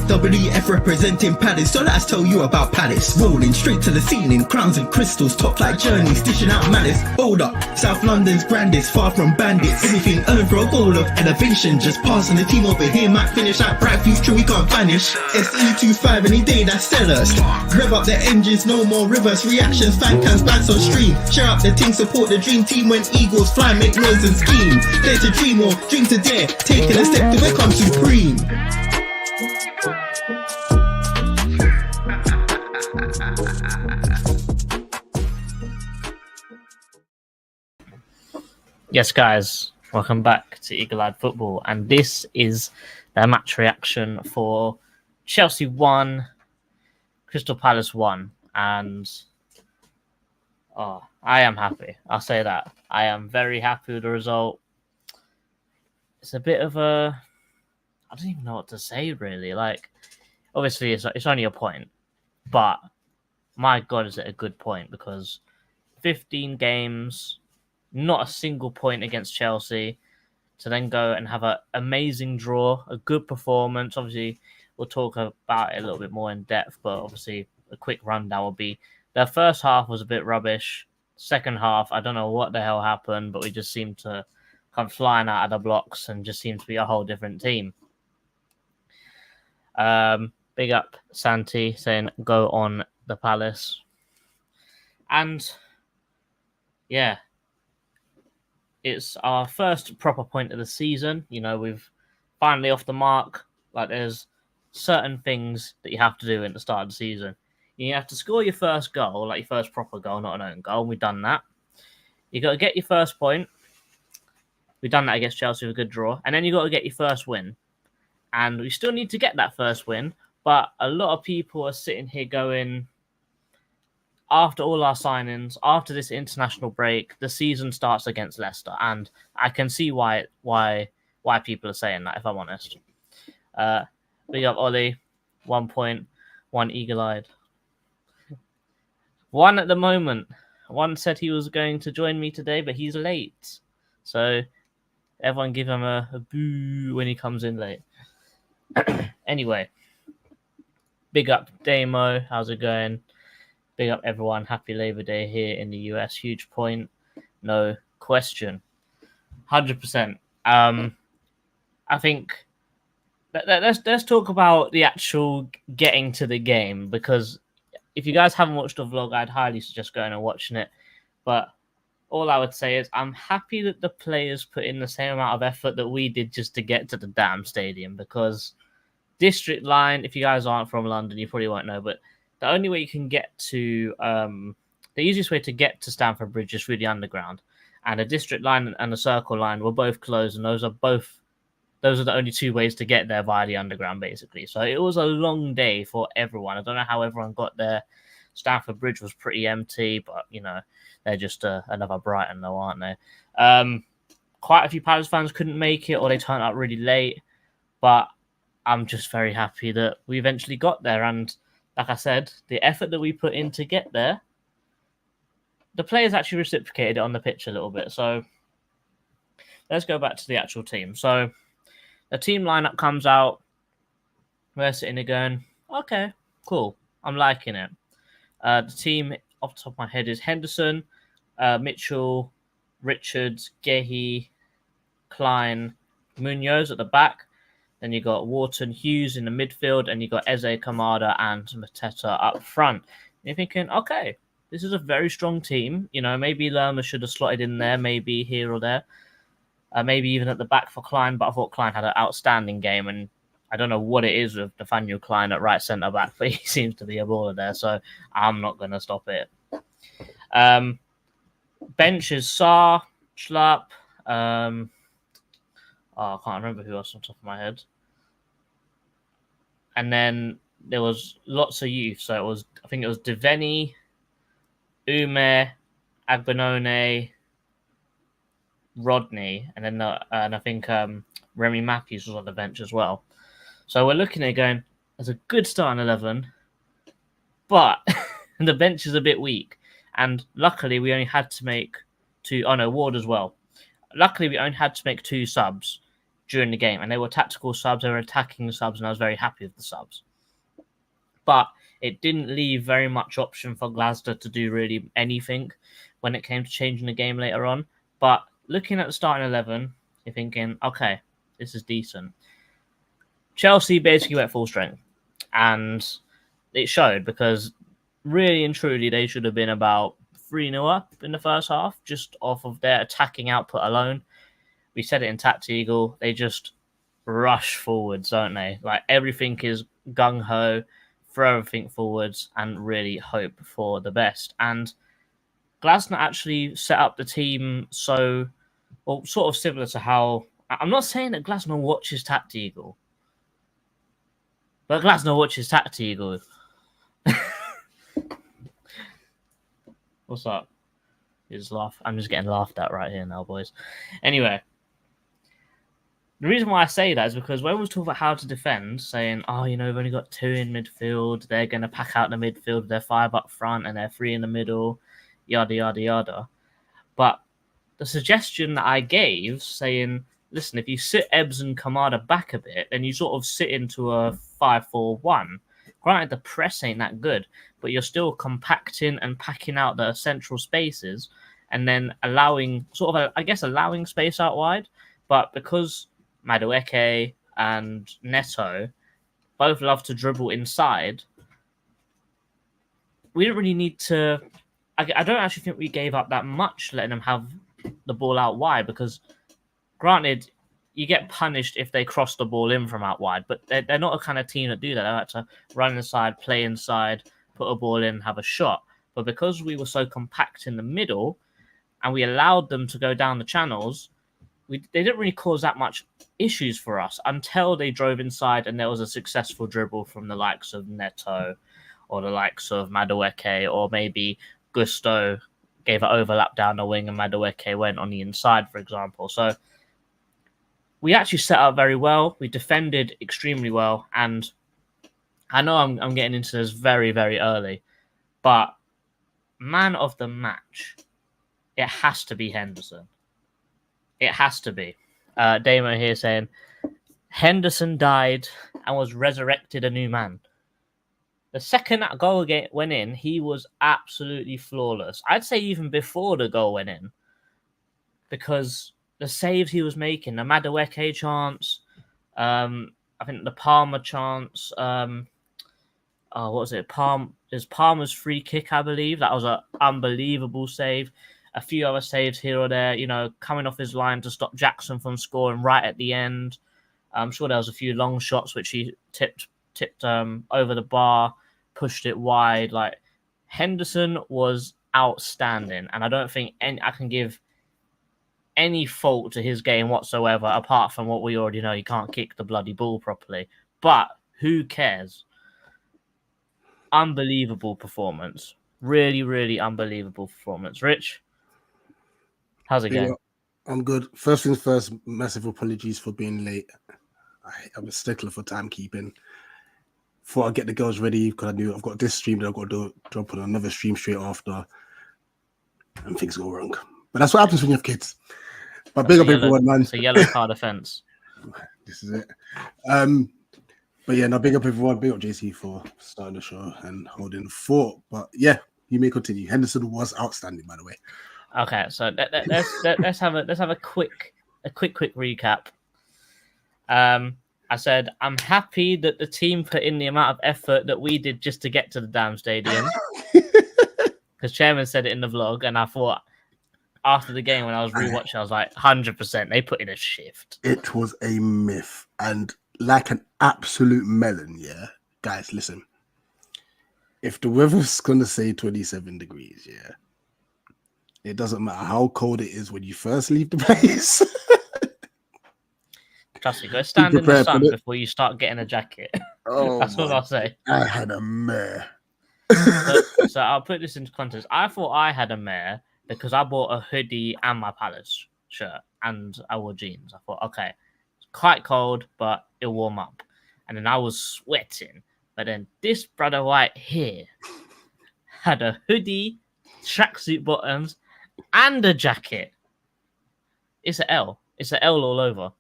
WF representing Palace, so let's tell you about Palace. Rolling straight to the ceiling, crowns and crystals, top like journeys, dishing out malice. Hold up, South London's grandest, far from bandits. Everything earned for a goal of elevation, just passing the team over here might finish out bright future we can't vanish. SE25 any day that's sellers. Rev up the engines, no more reverse reactions, fan cams, bands on stream. Share up the team, support the dream team when eagles fly, make noise and scheme. Dare to dream or dream to dare, taking a step to become supreme. Yes, guys, welcome back to Eagle Eyed Football, and this is the match reaction for Chelsea 1, Crystal Palace 1, and I am happy. I'll say that. I am very happy with the result. It's a bit of a... I don't even know what to say, really. Like, obviously, it's only a point, but my God, is it a good point, because 15 games... not a single point against Chelsea, to then go and have an amazing draw, a good performance. Obviously, we'll talk about it a little bit more in depth, but obviously a quick rundown will be the first half was a bit rubbish. Second half, I don't know what the hell happened, but we just seemed to come flying out of the blocks and just seemed to be a whole different team. Big up Santi saying go on the Palace. And yeah, it's our first proper point of the season. You know, we've finally off the mark. Like, there's certain things that you have to do at the start of the season. You have to score your first goal, like your first proper goal, not an own goal. We've done that. You got to get your first point. We've done that against Chelsea with a good draw. And then you got to get your first win. And we still need to get that first win. But a lot of people are sitting here going, after all our signings, after this international break, the season starts against Leicester, and I can see why people are saying that, if I'm honest. Big up Ollie, 1 point, 1 eagle-eyed. One at the moment. One said he was going to join me today, but he's late. So everyone give him a boo when he comes in late. Anyway, big up Damo, how's it going? Big up everyone. Happy Labor Day here in the US. Huge point. No question. 100%. I think let's talk about the actual getting to the game, because if you guys haven't watched the vlog, I'd highly suggest going and watching it. But all I would say is I'm happy that the players put in the same amount of effort that we did just to get to the damn stadium, because District Line, if you guys aren't from London, you probably won't know, but the only way you can get to, the easiest way to get to Stamford Bridge is through the underground. And the District Line and the Circle Line were both closed, and those are the only two ways to get there via the underground, basically. So it was a long day for everyone. I don't know how everyone got there. Stamford Bridge was pretty empty, but, you know, they're just another Brighton, though, aren't they? Quite a few Palace fans couldn't make it, or they turned up really late. But I'm just very happy that we eventually got there, and like I said, the effort that we put in to get there, the players actually reciprocated it on the pitch a little bit. So let's go back to the actual team. So the team lineup comes out. We're sitting there going, okay, cool. I'm liking it. The team, off the top of my head, is Henderson, Mitchell, Richards, Gehi, Klein, Munoz at the back. Then you got Wharton, Hughes in the midfield, and you got Eze, Kamada, and Mateta up front. And you're thinking, okay, this is a very strong team. You know, maybe Lerma should have slotted in there, maybe here or there. Maybe even at the back for Klein, but I thought Klein had an outstanding game, and I don't know what it is with Nathaniel Klein at right centre-back, but he seems to be a baller there, so I'm not going to stop it. Bench is Sarr, Schlapp, I can't remember who else on top of my head. And then there was lots of youth. So I think it was Deveni, Ume, Agbenone, Rodney, and then and I think Remy Matthews was on the bench as well. So we're looking at it going, there's a good starting 11, but the bench is a bit weak. And luckily, we only had to make Ward as well. Luckily, we only had to make 2 subs. during the game, and they were tactical subs, they were attacking subs, and I was very happy with the subs. But it didn't leave very much option for Glasgow to do really anything when it came to changing the game later on. But looking at the starting 11, you're thinking, okay, this is decent. Chelsea basically went full strength, and it showed, because really and truly they should have been about 3-0 up in the first half, just off of their attacking output alone. We said it in Tact Eagle, they just rush forwards, don't they? Like, everything is gung-ho, throw everything forwards, and really hope for the best. And Glasner actually set up the team sort of similar to how... I'm not saying that Glasner watches Tact Eagle, but Glasner watches Tact Eagle. What's up? I'm just getting laughed at right here now, boys. Anyway, the reason why I say that is because when we was talking about how to defend, saying, oh, we've only got 2 in midfield, they're going to pack out the midfield with their 5 up front and their 3 in the middle, yada, yada, yada. But the suggestion that I gave, saying, listen, if you sit Ebbs and Kamada back a bit, then you sort of sit into a 5-4-1. Granted, the press ain't that good, but you're still compacting and packing out the central spaces and then allowing space out wide. But because Madueke and Neto both love to dribble inside, we didn't really need to... I don't actually think we gave up that much letting them have the ball out wide, because granted, you get punished if they cross the ball in from out wide, but they're not a kind of team that do that. They like to run inside, play inside, put a ball in, have a shot. But because we were so compact in the middle and we allowed them to go down the channels, they didn't really cause that much issues for us until they drove inside and there was a successful dribble from the likes of Neto or the likes of Madueke, or maybe Gusto gave an overlap down the wing and Madueke went on the inside, for example. So we actually set up very well. We defended extremely well. And I know I'm getting into this very, very early, but man of the match, it has to be Henderson. It has to be. Damo here saying, Henderson died and was resurrected a new man. The second that goal went in, he was absolutely flawless. I'd say even before the goal went in, because the saves he was making, the Madueke chance, I think the Palmer chance, what was it? There's Palmer's free kick, I believe. That was an unbelievable save. A few other saves here or there, coming off his line to stop Jackson from scoring right at the end. I'm sure there was a few long shots which he tipped over the bar, pushed it wide. Like, Henderson was outstanding, and I don't think I can give any fault to his game whatsoever, apart from what we already know. He can't kick the bloody ball properly. But who cares? Unbelievable performance. Really, really unbelievable performance. Rich, how's it going? I'm good. First things first, massive apologies for being late. I'm a stickler for timekeeping. Thought I'd get the girls ready because I knew I've got this stream that I've got to drop on another stream straight after, and things go wrong. But that's what happens when you have kids. But big up everyone, man. It's a yellow card offense. This is it. But yeah, now big up everyone. Big up JC for starting the show and holding the fort. But yeah, you may continue. Henderson was outstanding, by the way. Okay, so let's have a quick recap. I said I'm happy that the team put in the amount of effort that we did just to get to the damn stadium, because Chairman said it in the vlog, and I thought after the game when I was rewatching, I was like 100%. They put in a shift. It was a myth, and like an absolute melon. Yeah, guys, listen. If the weather's gonna say 27 degrees, yeah, it doesn't matter how cold it is when you first leave the place. Trust me, go stand in the sun before you start getting a jacket. Oh, that's what I'll say. I had a mare. So I'll put this into context. I thought I had a mare because I bought a hoodie and my Palace shirt, and I wore jeans. I thought, okay, it's quite cold, but it'll warm up. And then I was sweating. But then this brother White here had a hoodie, tracksuit bottoms, and a jacket. It's an L. It's an L all over.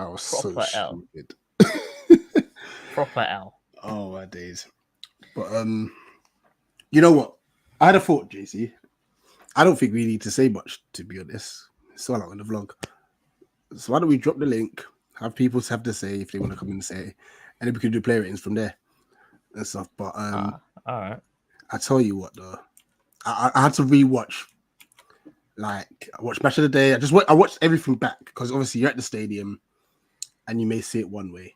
I was so Proper L. stupid. Proper L. Oh my days. But you know what? I had a thought, JC. I don't think we need to say much, to be honest. It's all out on the vlog. So why don't we drop the link, have people have to say if they want to come in and say, and then we can do play ratings from there and stuff. But All right. I tell you what though, I had to rewatch. Like I watched Match of the Day. I watched everything back because obviously you're at the stadium and you may see it one way.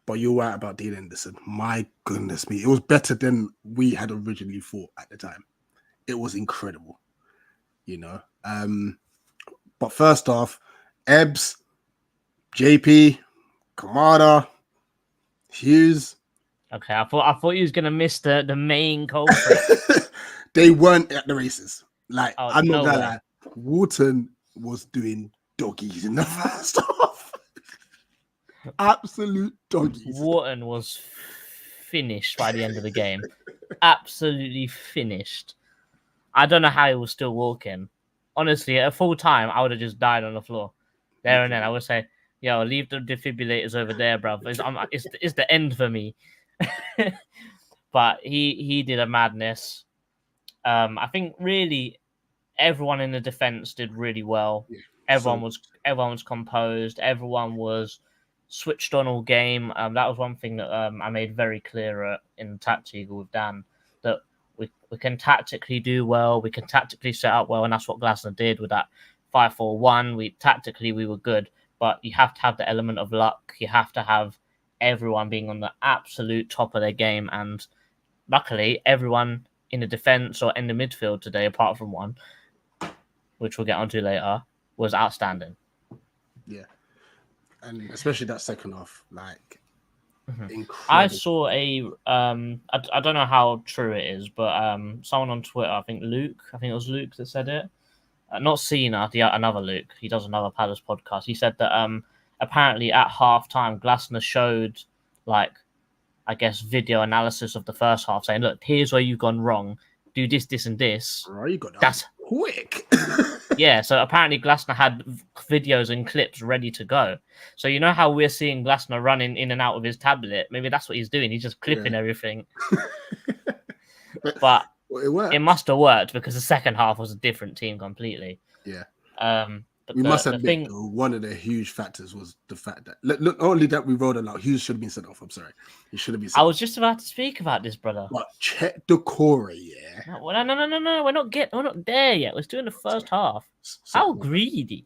But you're right about Dean Henderson. My goodness me. It was better than we had originally thought at the time. It was incredible. You know. But first off, Ebbs, JP, Kamada, Hughes. Okay, I thought you was gonna miss the main culprit. They weren't at the races. Like, Oh, I'm not no gonna way. lie. Wharton was doing doggies in the first half. Absolute doggies. Wharton was finished by the end of the game. Absolutely finished. I don't know how he was still walking. Honestly, at full time, I would have just died on the floor. There and then, I would say, yo, leave the defibrillators over there, bruv. It's the end for me. But he did a madness. I think really everyone in the defense did really well. Yeah, everyone was composed. Everyone was switched on all game. That was one thing that I made very clear in Tactic Eagle with Dan, that we can tactically do well. We can tactically set up well, and that's what Glasner did with that 5-4-1. We were good, but you have to have the element of luck. You have to have everyone being on the absolute top of their game, and luckily everyone in the defense or in the midfield today, apart from one, which we'll get onto later, was outstanding. Yeah. And especially that second half, like, incredible. I saw I don't know how true it is, but someone on Twitter, I think it was Luke that said it. Not Cena, another Luke. He does another Palace podcast. He said that apparently at halftime, Glasner showed, like, I guess, video analysis of the first half, saying, look, here's where you've gone wrong. Do this, this, and this. Right, you got that That's quick. Yeah, so apparently Glasner had videos and clips ready to go. So you know how we're seeing Glasner running in and out of his tablet? Maybe that's what he's doing. He's just clipping everything. But it must have worked because the second half was a different team completely. Yeah. But we must admit, though, one of the huge factors was the fact that look, only that we rolled a lot. Hughes should have been sent off. I'm sorry, he should have been. I was just about to speak about this, brother. But check the core, yeah. No. We're not there yet. We're still in the first half. How greedy.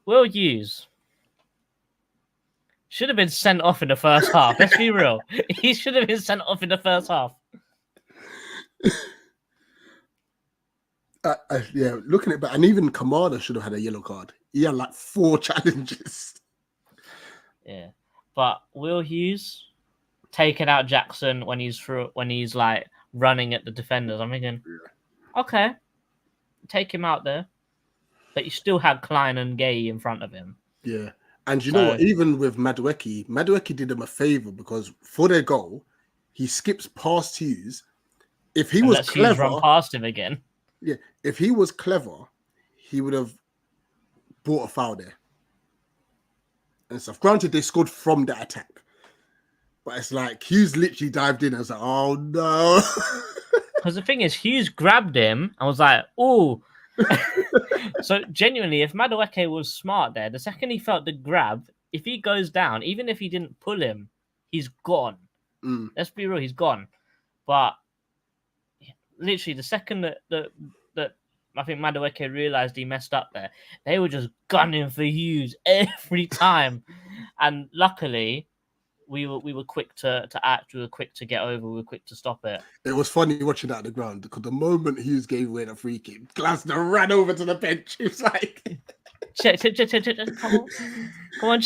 Will Hughes should have been sent off in the first half. Let's be real. He should have been sent off in the first half. Yeah, looking at it, and even Kamada should have had a yellow card. He had like 4 challenges. Yeah, but Will Hughes taking out Jackson when he's like running at the defenders. I'm thinking, okay, take him out there, but you still had Klein and Gay in front of him. Yeah, and you know what? Even with Madueke did him a favor because for their goal, he skips past Hughes. If he was clever, run past him again. Yeah, if he was clever, he would have brought a foul there and stuff. Granted, they scored from that attack, but it's like Hughes literally dived in and was like, "Oh no!" Because the thing is, Hughes grabbed him and was like, "Oh." So genuinely, if Madueke was smart there, the second he felt the grab, if he goes down, even if he didn't pull him, he's gone. Let's be real, he's gone. But literally, the second that I think Madueke realized he messed up there, they were just gunning for Hughes every time. And luckily, we were quick to act. We were quick to get over. We were quick to stop it. It was funny watching that at the ground because the moment Hughes gave away the free kick, Glasner ran over to the bench. He was like, check. Come on.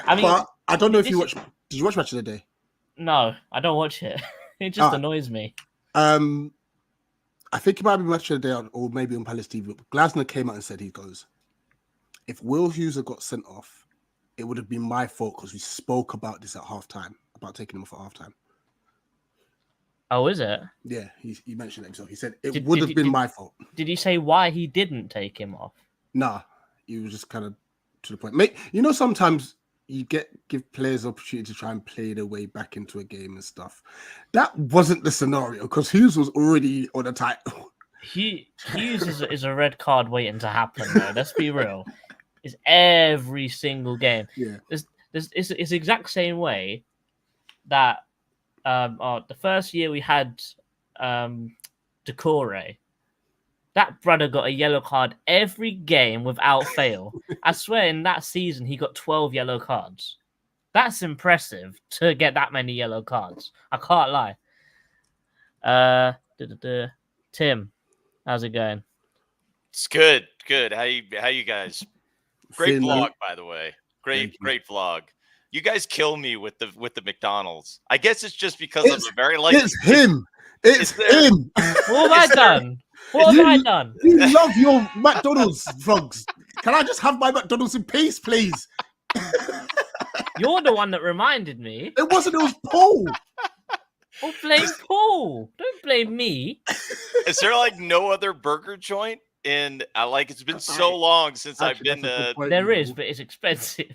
I mean, but I don't know if you watch. Did you watch Match of the Day? No, I don't watch it. It just annoys me. I think it might be Match of the Day or maybe on Palace TV. Glasner came out and said, he goes, if Will Hughes had got sent off, it would have been my fault because we spoke about this at halftime, about taking him off at halftime. Oh, is it? Yeah, he mentioned it himself. He said it Did- would did- have been did- my fault. Did he say why he didn't take him off? Nah, he was just kind of to the point. Mate, you know, sometimes you give players opportunity to try and play their way back into a game and stuff. That wasn't the scenario because Hughes was already on a title. Hughes is a red card waiting to happen, though. Let's be real. It's every single game. Yeah. It's the exact same way that the first year we had Decore. That brother got a yellow card every game without fail. I swear in that season he got 12 yellow cards. That's impressive to get that many yellow cards. I can't lie. Tim, how's it going? It's good. How you guys? Great Finn, vlog, by the way. Great vlog. You guys kill me with the McDonald's. I guess it's just because I'm a very like. It's him. It's him. What have I done? What have I done? You love your McDonald's vlogs. Can I just have my McDonald's in peace, please? You're the one that reminded me. It wasn't. It was Paul. Oh, blame Paul. Don't blame me. Is there like no other burger joint in? Like it's been so long since I've been to. There is, but it's expensive.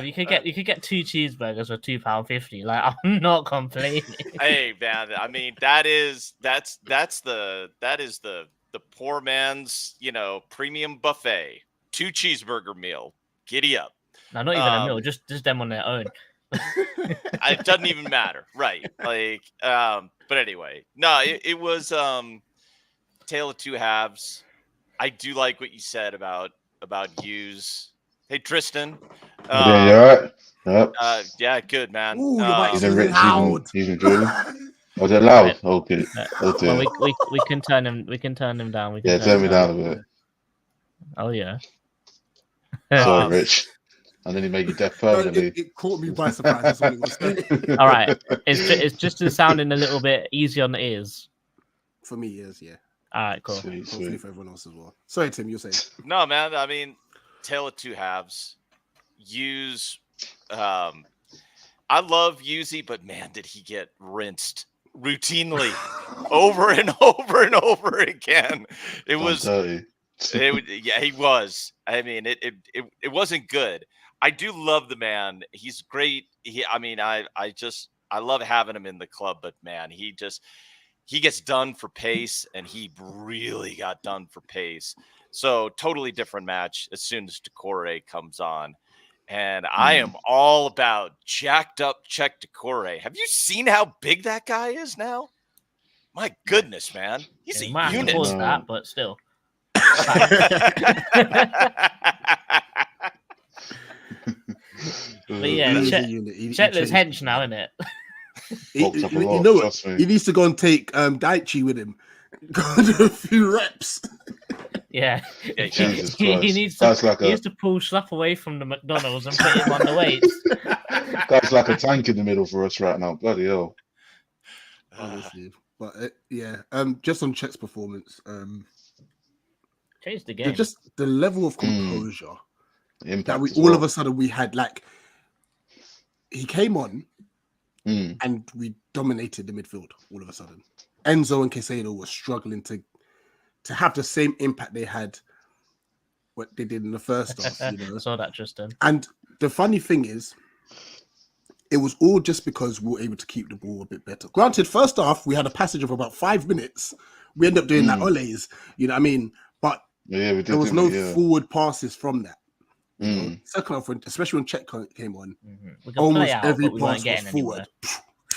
You could get 2 cheeseburgers for £2.50. Like, I'm not complaining. Hey man, I mean that's the poor man's premium buffet. 2 cheeseburger meal. Giddy up. No, not even a meal. Just them on their own. It doesn't even matter, right? Like, but anyway, no, it was Tale of Two Halves. I do like what you said about Hughes. Hey, Tristan. Yeah, you alright? Yep. Yeah, good, man. Ooh, your mic's He's in Rich. loud. He's in Jordan. Was it loud? Okay. Well, we can turn him. We can turn him down. Turn me down a bit. Oh yeah. Sorry, Rich. And then he made you deaf permanently. It caught me by surprise. That's what it was. All right. It's just sounding a little bit easy on the ears. For me, yes, yeah. All right, cool. Sweet, Hopefully sweet. for everyone else as well. Sorry, Tim, you're saying. No, man. I mean, Tale of Two Halves. I love Yuzi, but man, did he get rinsed routinely over and over and over again. It was dirty. yeah, he was. I mean, it wasn't good. I do love the man. He's great. I love having him in the club, but man, he gets done for pace, and he really got done for pace. So totally different match as soon as Decore comes on. And I am all about jacked up Czech Decore. Have you seen how big that guy is now? My goodness, man. He's a unit. That, but still. But yeah, Chetler's hench now, isn't it? You know what? He needs to go and take Daichi with him. Go and do a few reps. Yeah, Jesus he Christ. needs to pull Schluff away from the McDonald's and put him on the weights. That's like a tank in the middle for us right now. Bloody hell. Honestly. But just on Chet's performance, changed the game. Just the level of composure that we all of a sudden we had. Like, he came on and we dominated the midfield all of a sudden. Enzo and Caicedo were struggling to have the same impact they had what they did in the first half. You know? Saw that, Tristan. And the funny thing is, it was all just because we were able to keep the ball a bit better. Granted, first half we had a passage of about 5 minutes. We ended up doing that olays, you know what I mean? But there was no forward passes from that. Second half, especially when Czech came on, almost every pass was forward.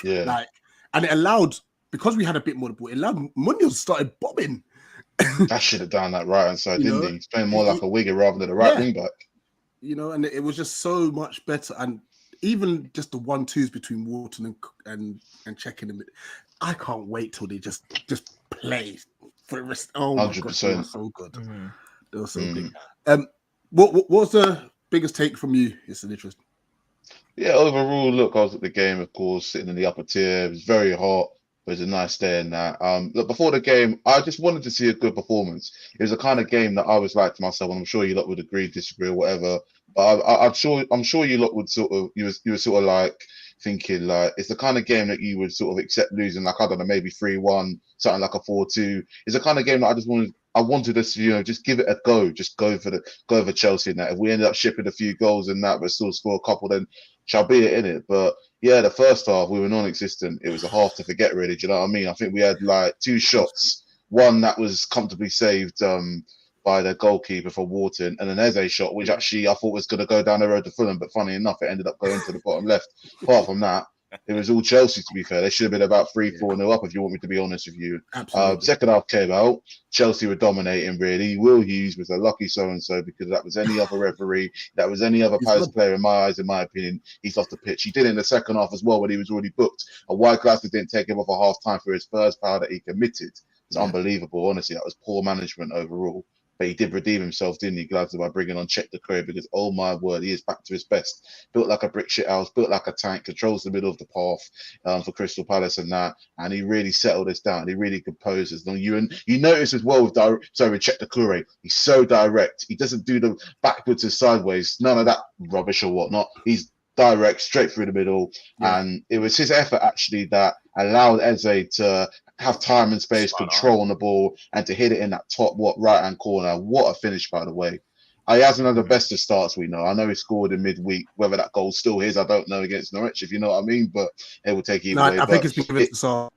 Yeah, and it allowed, because we had a bit more of the ball, it allowed Munoz started bombing. That should have done that right hand side, didn't he? He's playing more like a winger rather than a right wing back. You know, and it was just so much better. And even just the 1-2s between Wharton and Czech in the middle, I can't wait till they just play for the rest. Oh my 100%. God, they were so good. They were so good. What was the biggest take from you? It's an interest. Yeah, overall, look, I was at the game, of course, sitting in the upper tier. It was very hot. It was a nice day in that. Look, before the game, I just wanted to see a good performance. It was the kind of game that I was like to myself, and I'm sure you lot would agree, disagree, or whatever. But I'm sure you lot would you were sort of like thinking like it's the kind of game that you would sort of accept losing, like I don't know, maybe 3-1, something like a 4-2. It's the kind of game that I wanted us to, just give it a go, just go for Chelsea in that. If we ended up shipping a few goals in that, but still score a couple, then shall be it in it. But yeah, the first half we were non-existent. It was a half to forget, really. Do you know what I mean? I think we had like 2 shots, one that was comfortably saved by the goalkeeper for Wharton, and an Eze shot, which actually I thought was going to go down the road to Fulham, but funny enough, it ended up going to the bottom left. Apart from that, it was all Chelsea, to be fair. They should have been about 3-4-0 up, if you want me to be honest with you. Absolutely. Second half came out. Chelsea were dominating, really. Will Hughes was a lucky so-and-so, because that was any other referee, that was any other Palace player, in my eyes, in my opinion, he's off the pitch. He did it in the second half as well, when he was already booked. And White Glasgow didn't take him off at half-time for his first foul that he committed. It's unbelievable, honestly. That was poor management overall. But he did redeem himself, didn't he, Gladstone, by bringing on Check the Career, because, oh my word, he is back to his best. Built like a brick shit house, built like a tank, controls the middle of the path for Crystal Palace and that. And he really settled us down. He really composes them. You notice as well with Check the Career, he's so direct. He doesn't do the backwards and sideways, none of that rubbish or whatnot. He's direct, straight through the middle. Yeah. And it was his effort, actually, that allowed Eze to have time and space, control on the ball, and to hit it in that top right-hand corner. What a finish, by the way. He hasn't had the best of starts, we know. I know he scored in midweek. Whether that goal's still his, I don't know, against Norwich, if you know what I mean, but it will take either way. I think it's been given to Sarr.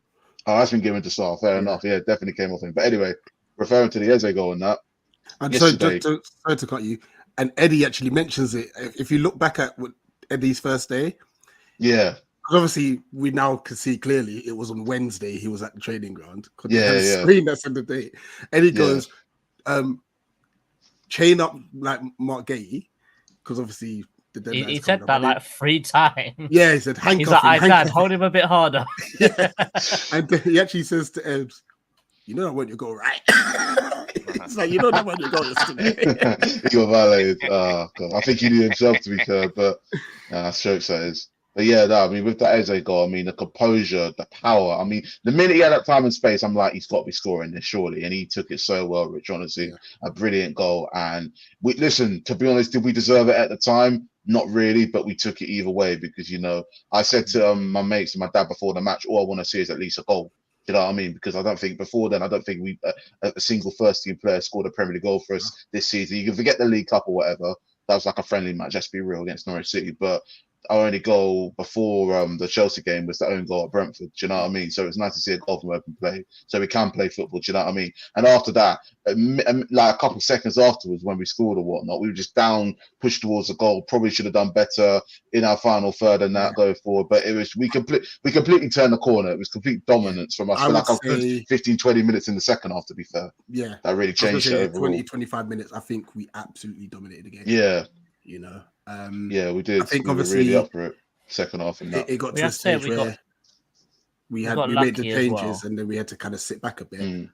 Oh, that's been given to Sarr. Fair enough. Yeah, definitely came off him. But anyway, referring to the Eze goal and that. And sorry to cut you. And Eddie actually mentions it. If you look back at Eddie's first day. Yeah. Obviously, we now can see clearly it was on Wednesday. He was at the training ground. Yeah. Screen that's in the day, and he goes, "Chain up like Mark Gay," because obviously he said that like 3 times. Yeah, he said, "Handcuff." He's like, "Dad, hold him a bit harder." Yeah. And he actually says to Ebbs, "You know that when you go right." It's like, you know that when you go yesterday. He got violated. Oh God, I think he knew himself, to be fair, but strokes that is. But yeah, no, I mean, with that Eze goal, I mean, the composure, the power. I mean, the minute he had that time and space, I'm like, he's got to be scoring this, surely. And he took it so well, Rich, honestly. A brilliant goal. And listen, to be honest, did we deserve it at the time? Not really, but we took it either way because, I said to my mates and my dad before the match, all I want to see is at least a goal. You know what I mean? Because I don't think before then, we a single first-team player scored a Premier League goal for us this season. You can forget the League Cup or whatever. That was like a friendly match, let's be real, against Norwich City. But our only goal before the Chelsea game was the own goal at Brentford. Do you know what I mean? So it's nice to see a goal from open play, so we can play football. Do you know what I mean? And after that, like a couple of seconds afterwards, when we scored or whatnot, we were just down, pushed towards the goal. Probably should have done better in our final third and that going forward. But it was we completely turned the corner. It was complete dominance from us for like a good 15-20 minutes in the second half. To be fair, that really changed it overall. 20-25 minutes. I think we absolutely dominated the game. Yeah. Yeah, we did. I think we obviously were really up for it. Second half, and it got to a stage where we made the changes, and then we had to kind of sit back a bit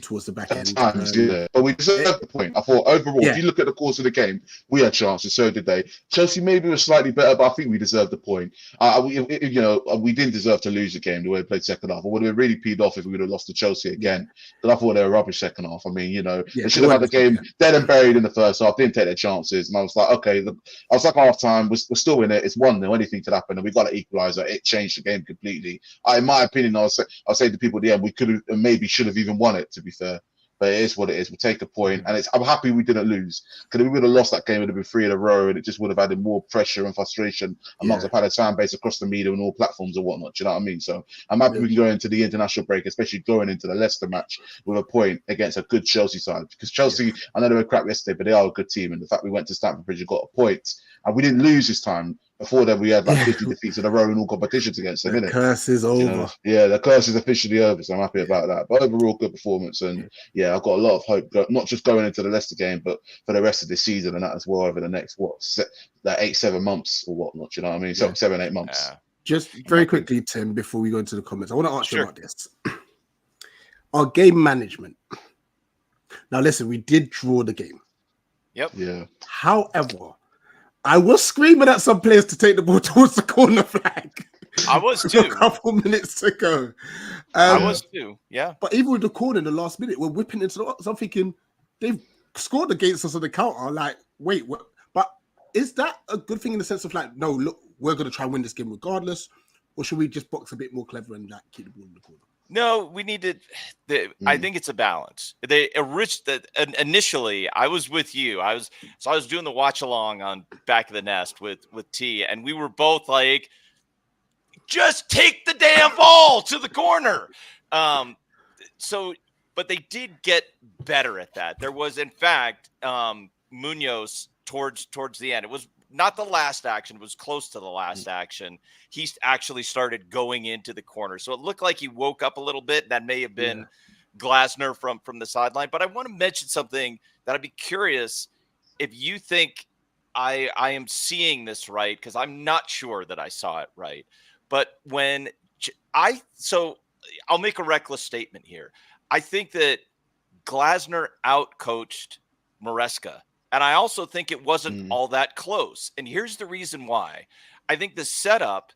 towards the back end. But we deserved the point. I thought overall, if you look at the course of the game, we had chances. So did they. Chelsea maybe was slightly better, but I think we deserved the point. We didn't deserve to lose the game the way we played second half. I would have really peed off if we would have lost to Chelsea again. Because I thought they were rubbish second half. I mean, they should have had the game dead and buried in the first half. Didn't take their chances, and I was like, okay. I was like, half time, we're still in it. It's 1-0. Anything could happen, and we got an equaliser. It changed the game completely. In my opinion, I'll say to people at the end, we could have and maybe should have even won it. To be fair, but it is what it is. We take a point, and I'm happy we didn't lose, because if we would have lost that game, it would have been 3 in a row, and it just would have added more pressure and frustration amongst the Palace fan base across the media and all platforms and whatnot. Do you know what I mean? So I'm happy we can go into the international break, especially going into the Leicester match with a point against a good Chelsea side, because Chelsea, I know they were crap yesterday, but they are a good team, and the fact we went to Stamford Bridge and got a point, and we didn't lose this time. Before then, we had like 50 defeats in a row in all competitions against them. The curse is over. The curse is officially over, so I'm happy about that. But overall, good performance, and I've got a lot of hope, not just going into the Leicester game, but for the rest of this season and that as well over the next 8-7 months or whatnot. You know what I mean? 7-8 months. Just very quickly, Tim, before we go into the comments, I want to ask you about this. Our game management. Now, listen, we did draw the game. Yep. Yeah. However, I was screaming at some players to take the ball towards the corner flag. I was too. A couple minutes to go. I was too, yeah. But even with the corner in the last minute, we're whipping into the box. I'm thinking they've scored against us on the counter. Like, wait, what? But is that a good thing in the sense of like, no, look, we're going to try and win this game regardless, or should we just box a bit more clever and like keep the ball in the corner? No, we need to. I think it's a balance. Initially, I was with you. I was doing the watch along on Back of the Nest with T, and we were both like, just take the damn ball to the corner. But they did get better at that. There was, in fact, Munoz towards the end. It was not the last action. It was close to the last action. He actually started going into the corner. So it looked like he woke up a little bit. That may have been Glasner from the sideline. But I want to mention something that I'd be curious if you think I am seeing this right, because I'm not sure that I saw it right. But I'll make a reckless statement here. I think that Glasner outcoached Maresca. And I also think it wasn't all that close. And here's the reason why. I think the setup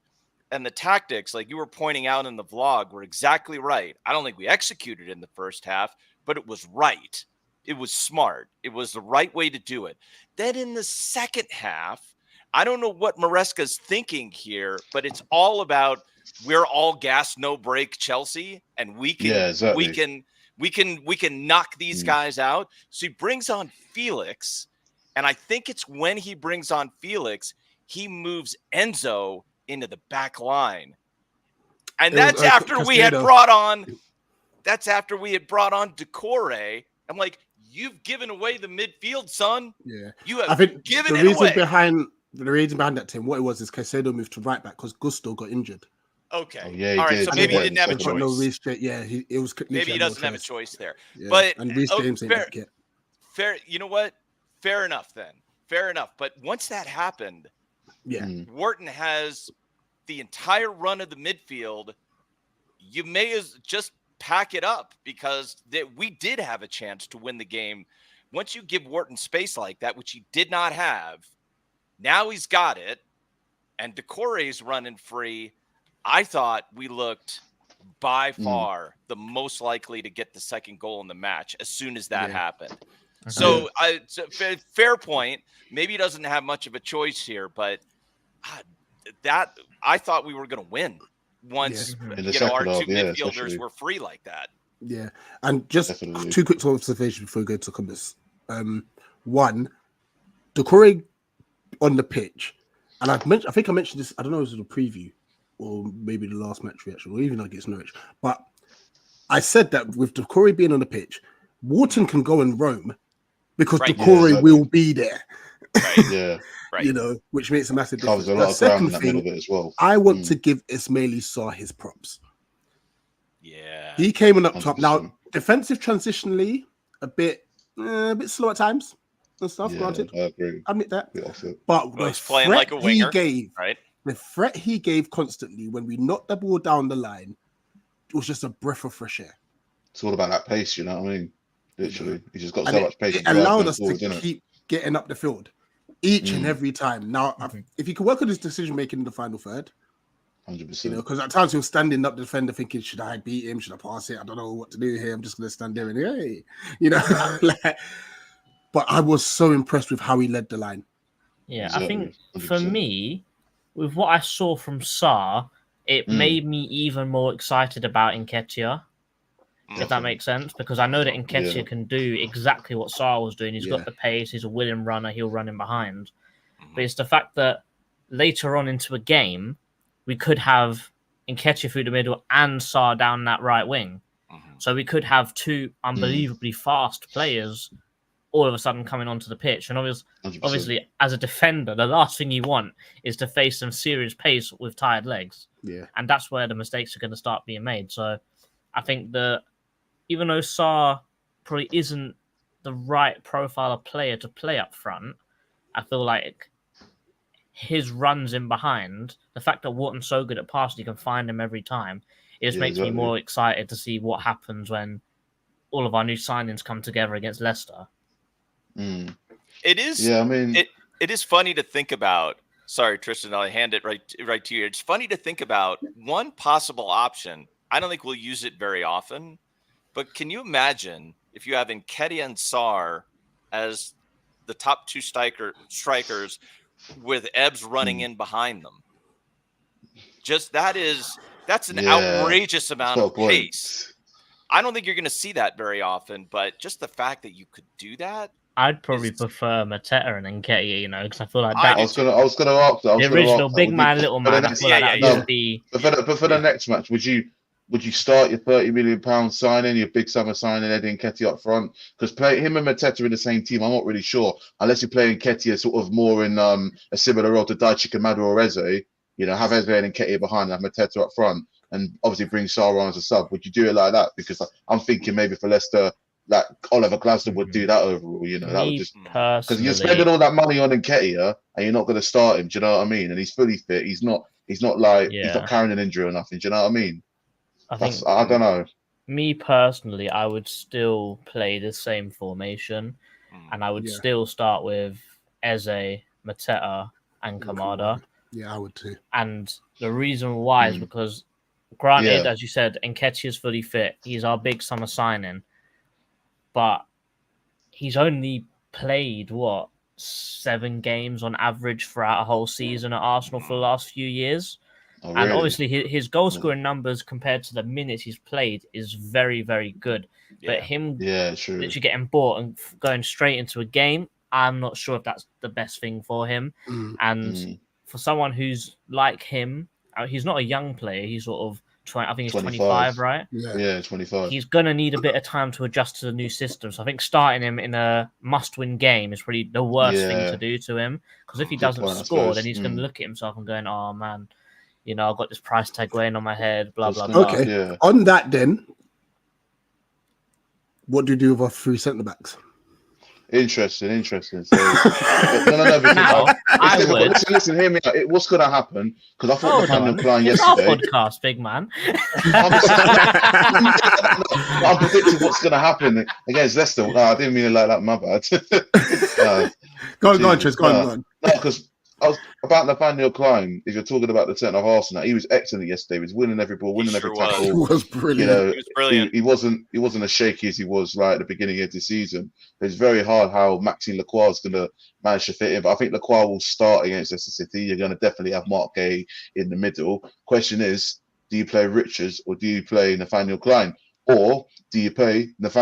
and the tactics, like you were pointing out in the vlog, were exactly right. I don't think we executed in the first half, but it was right. It was smart. It was the right way to do it. Then in the second half, I don't know what Maresca's thinking here, but it's all about we're all gas, no brake Chelsea, and we can knock these guys out. So he brings on Felix, and I think it's when he brings on Felix, he moves Enzo into the back line. And that's after we had brought on Decore. I'm like, you've given away the midfield, son. Yeah. You have I think given the it reason away. The reason behind that, Tim, what it was is Caicedo moved to right back because Gusto got injured. Okay. Oh, yeah, all right. did. So maybe he didn't have a Second choice. It was Maybe he doesn't have a choice there. Yeah. But and Reece James ain't that kid. fair. You know what? Fair enough then. Fair enough. But once that happened, Wharton has the entire run of the midfield. You may as just pack it up because we did have a chance to win the game. Once you give Wharton space like that, which he did not have, now he's got it, and Decore's running free. I thought we looked by far the most likely to get the second goal in the match as soon as that happened. So, fair point. Maybe he doesn't have much of a choice here, but that I thought we were going to win once our two midfielders were free like that. Yeah, and just two quick observations before we go to comments. One, Decore on the pitch, and I think I mentioned this. I don't know if it was a preview or maybe the last match reaction, or even against Norwich. But I said that with Decore being on the pitch, Wharton can go and roam because Decore will be there. Right. Yeah. Right. You know, which makes a massive difference. Covers a lot of ground in that middle bit as well. I want to give Ismaili Sarr his props. Yeah. He came on up 100%. top. Now, defensive transitionally, a bit slow at times and stuff, granted. I agree. I admit that. Yeah, but the he's playing like a winger, the threat he gave constantly when we knocked the ball down the line was just a breath of fresh air. It's all about that pace, you know what I mean? Literally. He's just got so much pace. It allowed us to keep getting up the field each and every time. Now, if he could work on his decision making in the final third, 100%. You know, because at times he was standing up the defender thinking, should I beat him? Should I pass it? I don't know what to do here. I'm just going to stand there and hey, you know. But I was so impressed with how he led the line. Yeah, Exactly. I think 100%. for me, with what I saw from Sarr, it made me even more excited about Nketiah, if that makes sense, because I know that Nketiah can do exactly what Sarr was doing. He's got the pace, he's a willing runner, he'll run in behind. But it's the fact that later on into a game, we could have Nketiah through the middle and Sarr down that right wing. So we could have two unbelievably fast players all of a sudden coming onto the pitch. And obviously, as a defender, the last thing you want is to face some serious pace with tired legs. Yeah. And that's where the mistakes are going to start being made. So I think that even though Sarr probably isn't the right profile of player to play up front, I feel like his runs in behind, the fact that Wharton's so good at passing, you can find him every time, it just makes me more excited to see what happens when all of our new signings come together against Leicester. It is. Yeah, I mean, it is funny to think about. Sorry, Tristan, I'll hand it right to you. It's funny to think about one possible option. I don't think we'll use it very often, but can you imagine if you have Nketiah and Sarr as the top two strikers with Ebbs running in behind them? that's an Yeah, outrageous amount got a of point. pace. I don't think you're going to see that very often, but just the fact that you could do that. I'd probably Is- prefer Mateta and Nketiah, you know, because I feel like I that I was gonna ask that. I was the gonna original ask that. big Would man, you, little but the man. I next, feel like that would yeah. just be. but for the next match, would you start your £30 million signing, your big summer signing, Eddie Nketiah up front? Because play him and Mateta in the same team, I'm not really sure. Unless you're playing Nketiah sort of more in a similar role to Daichi Kamada or Eze, you know, have Eze and Nketiah behind, and have Mateta up front, and obviously bring Sarah on as a sub. Would you do it like that? Because I'm thinking maybe for Leicester, like Oliver Glasgow would do that overall. You know, that would Me just because personally, you're spending all that money on Nketiah and you're not going to start him. Do you know what I mean? And he's fully fit. He's not like he's Yeah. not carrying an injury or nothing. Do you know what I mean? I think I don't know. me personally, I would still play the same formation, and I would Yeah. still start with Eze, Mateta, and Kamada. Yeah, I would too. And the reason why is because, granted, Yeah. as you said, Nketiah is fully fit. He's our big summer signing, but he's only played 7 games on average throughout a whole season at Arsenal for the last few years. Oh, And really? obviously his goal scoring numbers compared to the minutes he's played is very, very good. But him Yeah, true. literally getting bought and going straight into a game, I'm not sure if that's the best thing for him. And for someone who's like him, he's not a young player. He's sort of 20, I think he's 25, right? Yeah, 25. He's going to need a bit of time to adjust to the new system. So I think starting him in a must-win game is probably the worst thing to do to him. Because if he doesn't point, I score, suppose. then he's going to look at himself and going, oh, man, you know, I've got this price tag weighing on my head, blah, blah, blah. Okay. Yeah. On that then, what do you do with our 3 centre-backs? Interesting. So, no. Now, I would. Listen, hear me out. What's going to happen? Because I thought Hold Nathaniel on. Klein It's our yesterday. podcast, big man. I'm predicting what's going to happen against Leicester. No, I didn't mean it like that. My bad. Go on, Tris. Go on. No, because I was about Nathaniel Klein. If you're talking about the centre half and that, he was excellent yesterday. He was winning every ball, winning every tackle. He was brilliant. You know, He was brilliant. He wasn't as shaky as he was right at the beginning of the season. It's very hard how Maxime Lacroix is going to manage to fit in. But I think Lacroix will start against Leicester City. You're going to definitely have Mark Gay in the middle. Question is, do you play Richards or do you play Nathaniel Klein? Or do you play not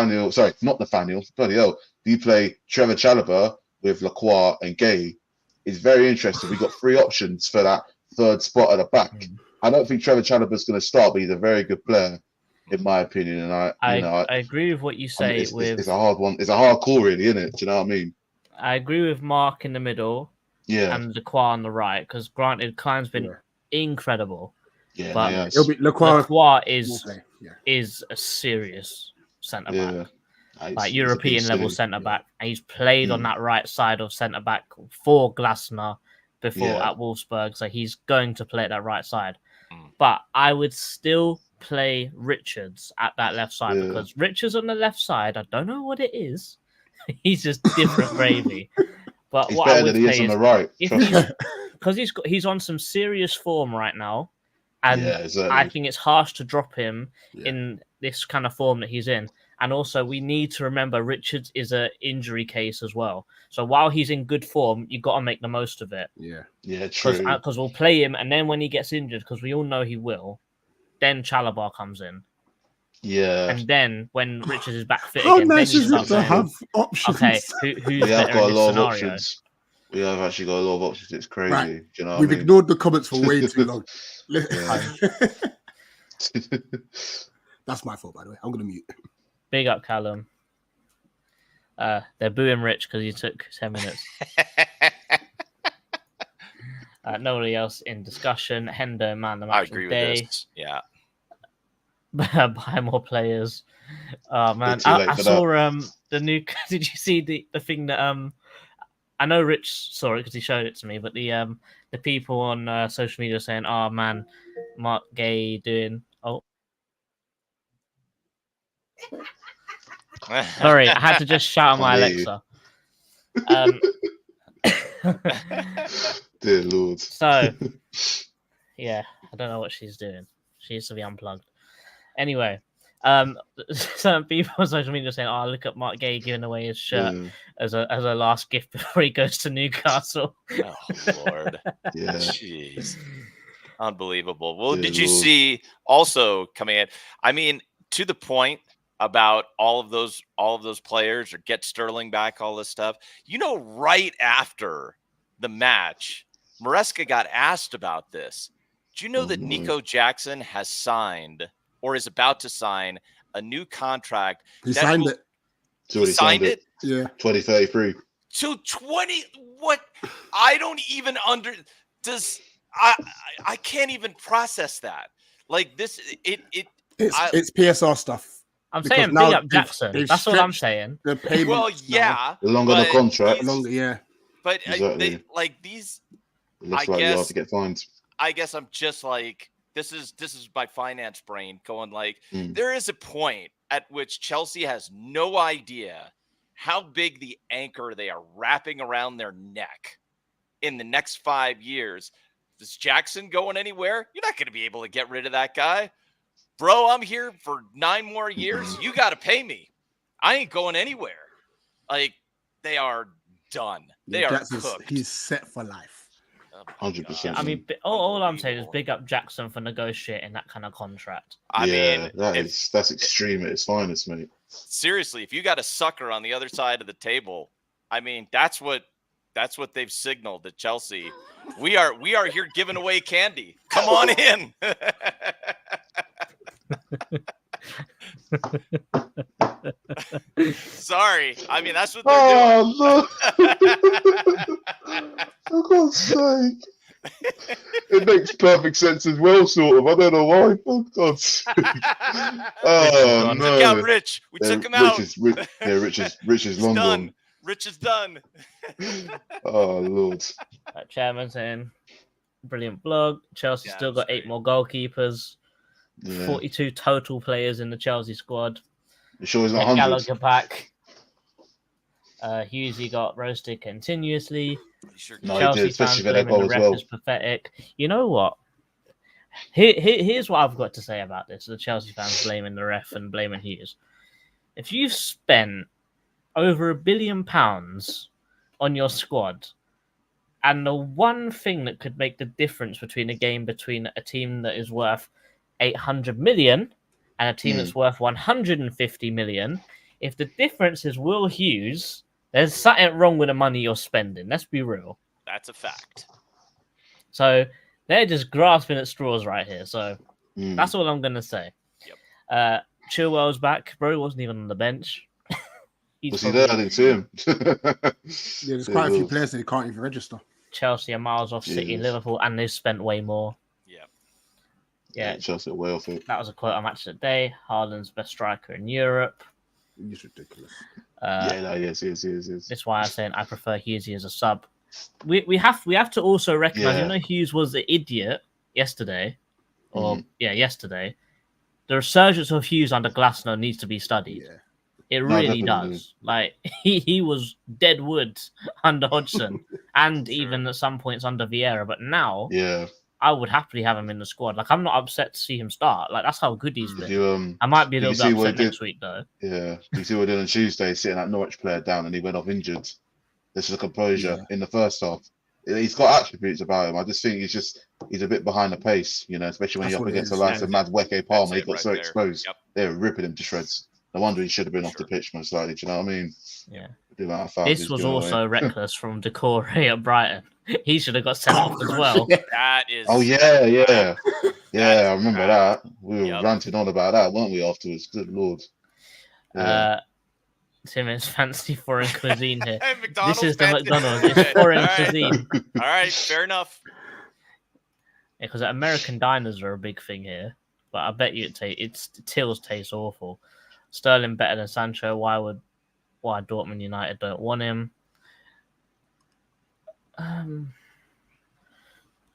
Nathaniel, bloody hell. Do you play Trevor Chalobah with Lacroix and Gay? It's very interesting. We've got 3 options for that third spot at the back. I don't think Trevor Chalobah's going to start, but he's a very good player, in my opinion. And I agree with what you say. It's a hard one. It's a hard call, really, isn't it? Do you know what I mean? I agree with Mark in the middle, and Lacroix on the right. Because granted, Klein's been incredible. Yeah, but it'll be Lacroix is a serious centre back. Yeah. Like European level centre back, and he's played on that right side of centre back for Glasner before at Wolfsburg, so he's going to play at that right side. But I would still play Richards at that left side because Richards on the left side, I don't know what it is. He's just different gravy. But he's what better I would than he say is on the is, right. because he's on some serious form right now, and exactly. I think it's harsh to drop him in this kind of form that he's in. And also, we need to remember Richards is an injury case as well. So while he's in good form, you got to make the most of it. Yeah, true. Because we'll play him, and then when he gets injured, because we all know he will, then Chalobah comes in. Yeah. And then when Richards is back fit How again, nice then you is it start to going, have options? okay, who's We have better got in a this lot of scenario? options. We have actually got a lot of options. It's crazy. Right. Do you know what We've I mean? ignored the comments for way too long. That's my fault, by the way. I'm going to mute. Big up, Callum. They're booing Rich because he took 10 minutes. Nobody else in discussion. Hendo, man, the match I of agree the day. with this. Yeah. Buy more players. Oh man, Bit too late I for saw the new. Did you see the thing that I know Rich saw it because he showed it to me, but the people on social media saying, "Oh man, Mark Gay doing." Oh, sorry, I had to just shout at my Alexa. Dear Lord. So, yeah, I don't know what she's doing. She needs to be unplugged. Anyway, some people on social media saying, "Oh, look at Mark Gay giving away his shirt as a last gift before he goes to Newcastle." Oh Lord, Yeah. jeez. Unbelievable. Well, Dear did you Lord. see also coming in? I mean, to the point about all of those players or get Sterling back, all this stuff. Right after the match, Maresca got asked about this. Do you know Oh, that no. Nico Jackson has signed or is about to sign a new contract? He that signed will- it. He's already signed it. Yeah. 2033. To 20. What? I don't even I can't even process that. Like this, It's PSR stuff. I'm Because saying now big up they've- Jackson. they've That's all I'm stretched saying. The payments well, now. yeah, The longer the but contract, he's- Longer, yeah. But Exactly. these, the less I likely you are guess- to get fined. I guess I'm just like, this is my finance brain going like, Mm. there is a point at which Chelsea has no idea how big the anchor they are wrapping around their neck in the next 5 years. Is Jackson going anywhere? You're not going to be able to get rid of that guy. Bro, I'm here for 9 more years. You got to pay me. I ain't going anywhere. Like, they are done. They Yeah, are Jackson's- cooked. He's set for life. Oh my 100%. God. I mean, all I'm saying is Unbelievable. big up Jackson for negotiating that kind of contract. I mean, that's extreme at its finest, mate. seriously, if you got a sucker on the other side of the table, I mean, that's what they've signaled to Chelsea. We are here giving away candy. Come on in. Sorry. I mean, that's what they're doing. Oh, no. For God's sake. It makes perfect sense as well, sort of. I don't know why. For God's sake. Oh, no. Took out Rich. We took him out. Rich is long done. gone. Rich is done. Oh, Lord. Chairman saying, brilliant blog. Chelsea Yeah, still that's got 8 great. more goalkeepers. Yeah. 42 total players in the Chelsea squad. You sure he's not Get 100? Gallagher back. Hughesy got roasted continuously. No, he Chelsea did, especially fans for that blaming goal the as ref well. is pathetic. You know what? Here's what I've got to say about this. The Chelsea fans blaming the ref and blaming Hughes. If you've spent over £1 billion on your squad, and the one thing that could make the difference between a game between a team that is worth 800 million and a team that's worth 150 million, if the difference is Will Hughes, there's something wrong with the money you're spending. Let's be real. That's a fact. So they're just grasping at straws right here. So Mm. that's all I'm going to say. Yep. Chilwell's back. Bro wasn't even on the bench. Was he there? I didn't see him. Yeah, there's quite a few players that can't even register. Chelsea are miles off City, Jesus. Liverpool, and they've spent way more. Yeah. Yeah, Chelsea are way off it. that was a quote on Match of the Day. Haaland's best striker in Europe. He's ridiculous. Yes. That's why I'm saying I prefer Hughesy as a sub. We have to also recognize, Yeah. even though Hughes was the idiot yesterday, yesterday, the resurgence of Hughes under Glasner needs to be studied. Yeah. It No, really definitely. does. Like he was dead wood under Hodgson and even at some points under Vieira, but now Yeah. I would happily have him in the squad. Like I'm not upset to see him start. Like that's how good he's Did been. you I might be a did you little see bit what he upset next did? week though. Yeah. You see what he did on Tuesday, sitting that Norwich player down, and he went off injured. This is a composure Yeah. in the first half. He's got attributes about him. I just think he's a bit behind the pace, especially when That's you're up what it against the is. likes of Madueke Palmer. He it got right so there. exposed. Yep. They were ripping him to shreds. No wonder he should have been off the Sure. pitch most likely. Do you know what I mean? Yeah. The amount of fouls This he's was given also away. reckless from Decore at Brighton. He should have got sent off as well. That is. Oh yeah. Yeah, I remember bad. that. We were Yep. ranting on about that, weren't we, afterwards? Good lord. Yeah. Timmons fancy foreign cuisine here. Hey, McDonald's This is the fancy McDonald's. food. It's foreign All right. cuisine. All right, fair enough. Because American diners are a big thing here. But I bet you Tills tastes awful. Sterling better than Sancho. Why Dortmund United don't want him?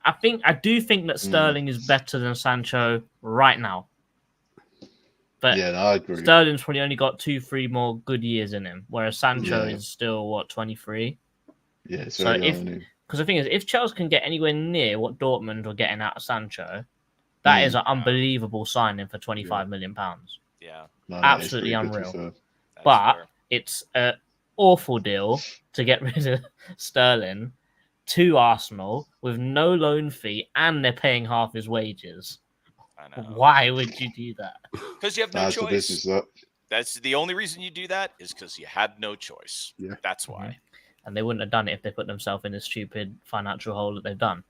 I do think that Sterling is better than Sancho right now. But Yeah, no, I agree. Sterling's probably only got 2-3 more good years in him, whereas Sancho Yeah. is still 23. Yeah, it's So very if- young, isn't he? Because the thing is, if Chelsea can get anywhere near what Dortmund were getting out of Sancho, that is an unbelievable signing for £25 million. Yeah. No, absolutely it's pretty good, to unreal. be fair. That's But fair. it's an awful deal to get rid of Sterling to Arsenal with no loan fee, and they're paying half his wages. I know. Why would you do that? Because you have no That's the choice. business. That. That's the only reason you do that is because you had no choice. Yeah. That's why. And they wouldn't have done it if they put themselves in the stupid financial hole that they've done.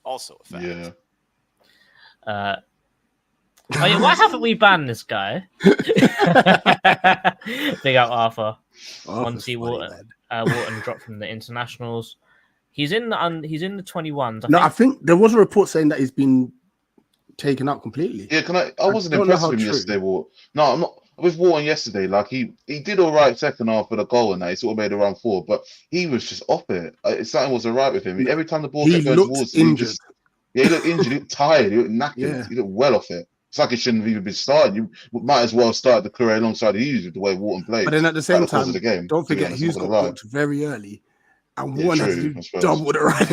Also a fact. Yeah. Oh yeah, why haven't we banned this guy? Big up Arthur. Once he Wharton dropped from the internationals. He's in the 21s. I think there was a report saying that he's been taken out completely. Yeah, I wasn't don't know impressed how with him true. yesterday, Ward. No, I'm not. With Wharton yesterday, like he did all right second half for the goal and that. He sort of made a run forward, but he was just off it. Something wasn't right with him. Every time the ball He kept going looked towards him, injured. he looked injured. He looked tired. He looked knackered. Yeah. He looked well off it. It's like he shouldn't have even been started. You might as well start the career alongside Hughes with the way Wharton played. But then at the same course time, of the game, don't to be forget honest, Hughes I'm got not gonna lie. booked very early, and Yeah, one had true, to I suppose. double the run.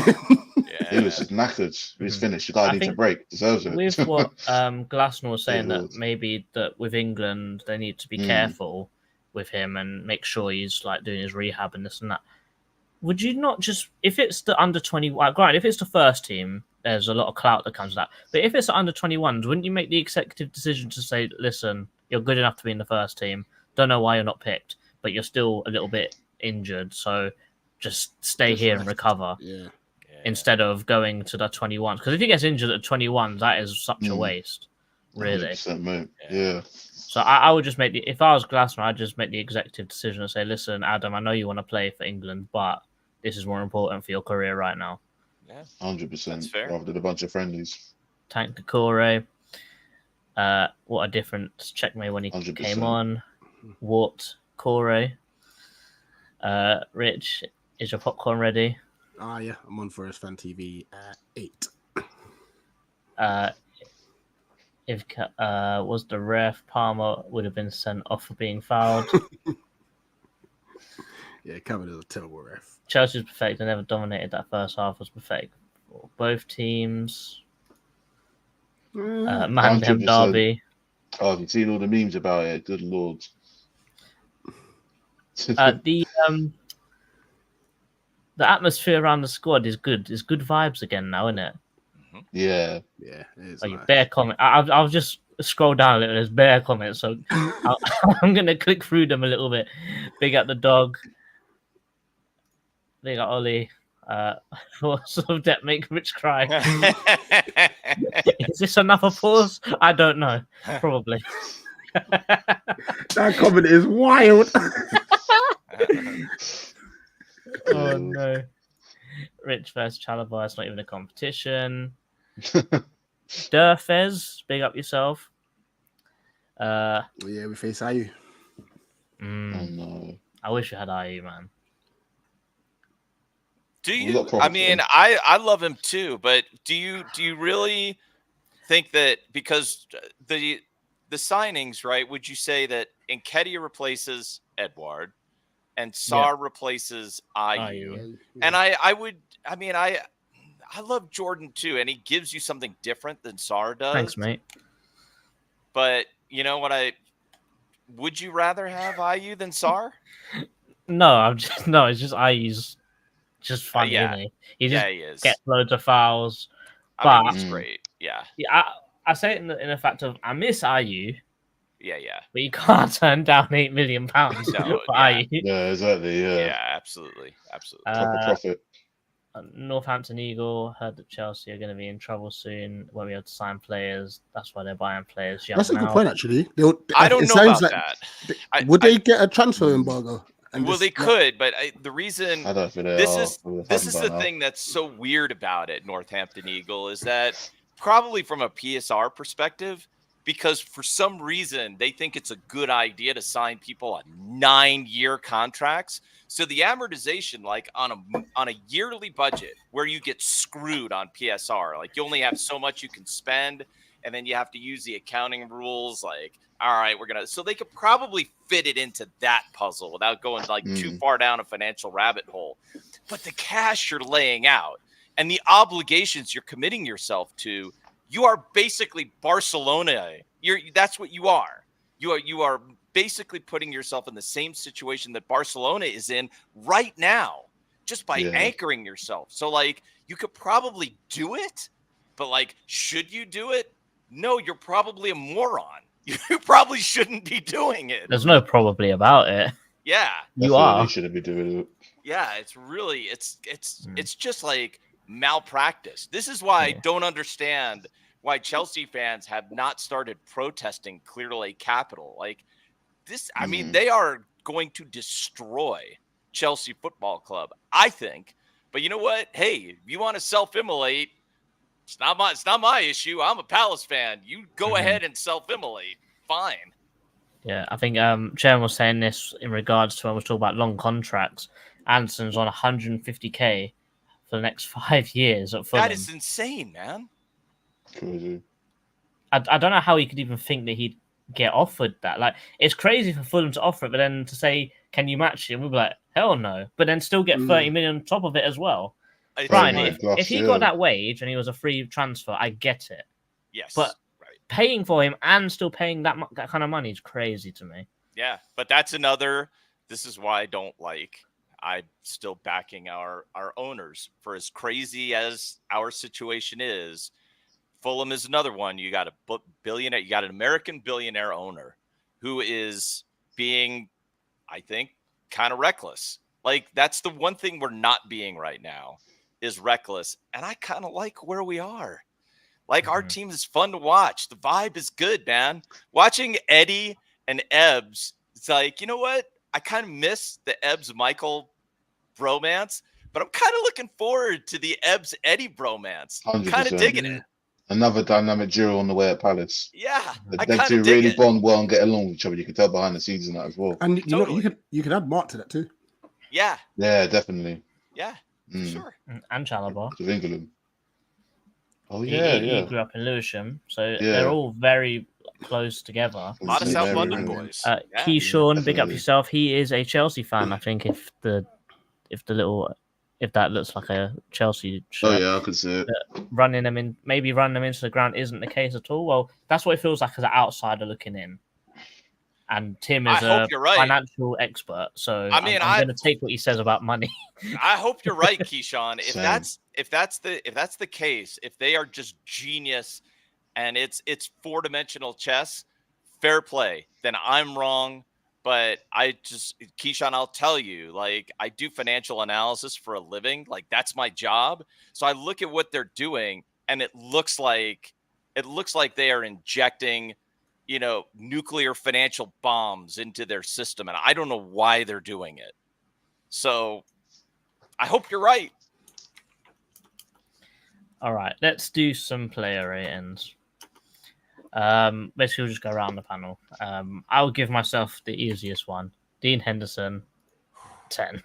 Yeah. He was just knackered. He's finished. The guy needs a think break. Deserves it. With what Glasner was saying, Yeah, that maybe that with England they need to be careful with him and make sure he's like doing his rehab and this and that. Would you not just, if it's the under 21, granted, if it's the first team, there's a lot of clout that comes with that. But if it's the under 21s, wouldn't you make the executive decision to say, listen, you're good enough to be in the first team. Don't know why you're not picked, but you're still a little bit injured. So just stay here and recover. Yeah. Instead of going to the 21s. Because if he gets injured at 21s, that is such a waste, really. 100%, mate. Yeah. So I would just if I was Glasner, I'd just make the executive decision and say, listen, Adam, I know you want to play for England, but this is more important for your career right now. Yeah. 100%. That's fair. Rather than a bunch of friendlies. Tank Decore. What a difference. Check me when he 100%. came on. Wart Corey. Rich, is your popcorn ready? Yeah, I'm on Forest Fan TV at 8. If was the ref, Palmer would have been sent off for being fouled. Yeah, Cameron is a terrible ref. Chelsea's perfect. They never dominated. That first half was perfect for both teams. Manham 100%. Derby. Oh, have you seen all the memes about it? Good lord. The atmosphere around the squad is good. It's good vibes again now, isn't it? Yeah. Yeah, it is. Oh, Nice. bare comment. I'll just scroll down a little. There's bare comments, so I'm gonna click through them a little bit. Big up the dog. Big up Ollie. What sort of debt make Rich cry? Is this another pause? I don't know. Probably. That comment is wild. Oh no. Rich versus Chalabar, it's not even a competition. Durfez, big up yourself. Yeah, we face IU. Oh, no. I wish you had IU, man. Do We you? got I problems, mean, man. I love him too, but do you really think that because the signings, right? Would you say that Nketiah replaces Edouard and Sarr replaces IU? And I love Jordan too, and he gives you something different than Sarr does. Thanks, mate. But you know what? Would you rather have IU than Sarr? No, it's just IU's just funny, Yeah. isn't he? He just Yeah, he is. gets loads of fouls. I mean, but- he's great. Yeah, I say it in the fact of I miss IU, yeah. but you can't turn down £8 million No, for yeah. IU. Yeah, exactly. Yeah. Yeah, absolutely. Proper profit. Northampton Eagle heard that Chelsea are going to be in trouble soon. Won't be able to sign players. That's why they're buying players. That's a good now. point, actually. I don't it know sounds about like- that. Would they get a transfer embargo? And Well, just they not- could, but the reason I don't think they this are. is We'll this have is them the by now. thing that's so weird about it, Northampton Eagle, is that probably from a PSR perspective, because for some reason they think it's a good idea to sign people on 9-year contracts. So the amortization, like on a yearly budget, where you get screwed on PSR, like you only have so much you can spend, and then you have to use the accounting rules. Like, all right, so they could probably fit it into that puzzle without going like too far down a financial rabbit hole. But the cash you're laying out and the obligations you're committing yourself to, you are basically Barcelona. That's what you are. You are basically putting yourself in the same situation that Barcelona is in right now. just by Yeah. anchoring yourself. So like you could probably do it, but like, should you do it? No, you're probably a moron. You probably shouldn't be doing it. There's no probably about it. Yeah. You Definitely are. shouldn't be doing it. Yeah, it's really it's just like malpractice. This is why I don't understand why Chelsea fans have not started protesting Clear Lake Capital. Like this, I mean, they are going to destroy Chelsea Football Club, I think. But you know what? Hey, if you want to self-immolate, it's not my issue. I'm a Palace fan. You go ahead and self-immolate. Fine. Yeah, I think Sharon was saying this in regards to when we talk about long contracts. Anderson's on 150k for the next 5 years at Fulham. That is insane, man. Crazy. I don't know how he could even think that he'd get offered that. Like, it's crazy for Fulham to offer it, but then to say, can you match it? And we'd be like, hell no. But then still get 30 million on top of it as well. Brian, if he got that wage and he was a free transfer, I get it. Yes. But paying for him and still paying that kind of money is crazy to me. Yeah, but that's another. This is why I don't like. I'm still backing our owners for as crazy as our situation is. Fulham is another one. You got a billionaire. You got an American billionaire owner who is being, I think, kind of reckless. Like that's the one thing we're not being right now is reckless. And I kind of like where we are. Like our team is fun to watch. The vibe is good, man. Watching Eddie and Ebbs, it's like, you know what? I kind of miss the Ebbs Michael bromance, but I'm kind of looking forward to the Ebbs Eddie bromance. I'm kind of digging it. Another dynamic duo on the way at Palace. Yeah, Them two really bond well and get along with each other. You can tell behind the scenes in that as well. And you know, you could add Mark to that too. Yeah. Yeah, definitely. Yeah, for sure. And Chalobah. To England. Oh He grew up in Lewisham, so they're all very close together. A lot of South London boys. Keyshawn, big up yourself. He is a Chelsea fan. I think if that looks like a Chelsea shirt. Oh yeah, I can see it. Running them into the ground isn't the case at all. Well, that's what it feels like as an outsider looking in. And Tim is a financial expert, so I'm going to take what he says about money. I hope you're right, Keyshawn. If that's the case, if they are just genius, and it's 4-dimensional chess, fair play. Then I'm wrong. But Keyshawn, I'll tell you, like I do financial analysis for a living. Like that's my job. So I look at what they're doing, and it looks like they are injecting, nuclear financial bombs into their system. And I don't know why they're doing it. So I hope you're right. All right, let's do some player ratings. Basically we'll just go around the panel. I'll give myself the easiest one. Dean Henderson, 10.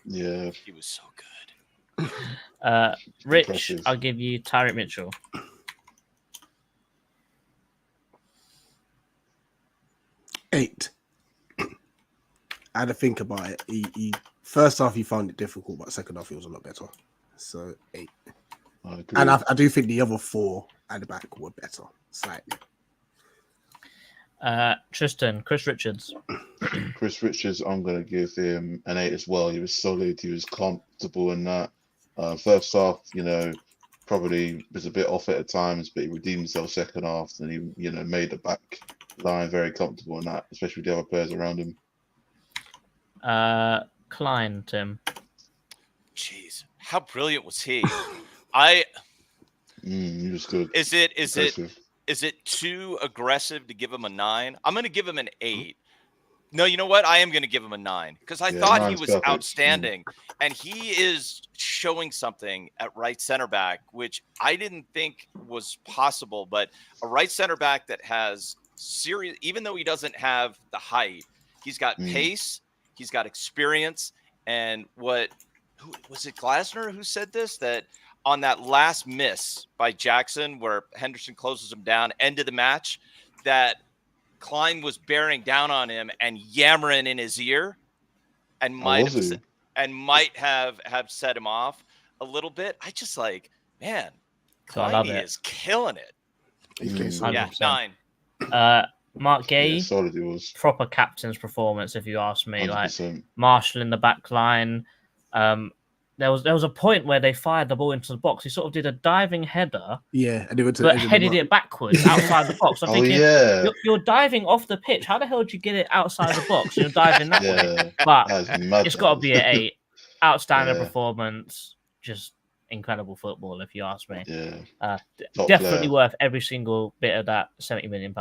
Yeah. He was so good. Rich, Impressive. I'll give you Tyreek Mitchell. 8. I had to think about it. He first half he found it difficult, but second half he was a lot better. So 8. And I do think the other 4 at the back were better, slightly. Tristan, Chris Richards. Chris Richards, I'm going to give him an 8 as well. He was solid. He was comfortable in that. First half, probably was a bit off at times, but he redeemed himself second half, and he, made the back line very comfortable in that, especially with the other players around him. Klein, Tim. Jeez, how brilliant was he? He was good. Is it too aggressive to give him a 9? I'm going to give him an 8. No, you know what? I am going to give him a 9 because I thought he was perfect. Outstanding, and he is showing something at right center back, which I didn't think was possible. But a right center back that has serious, even though he doesn't have the height, he's got pace, he's got experience, and who was it? Glasner who said this, that on that last miss by Jackson where Henderson closes him down, end of the match, that Klein was bearing down on him and yammering in his ear and might have set him off a little bit. I just man, Klein is killing it. He's 9. Mark Gay, solid it was. proper captain's performance, if you ask me. 100%. Like Marshall in the back line. There was a point where they fired the ball into the box. He sort of did a diving header, Yeah, and they went to but headed it backwards outside the box. I'm thinking, you're diving off the pitch. How the hell did you get it outside the box? You're diving that way. But it's got to be an 8. Outstanding performance. Just incredible football, if you ask me. Yeah. Definitely worth every single bit of that £70 million.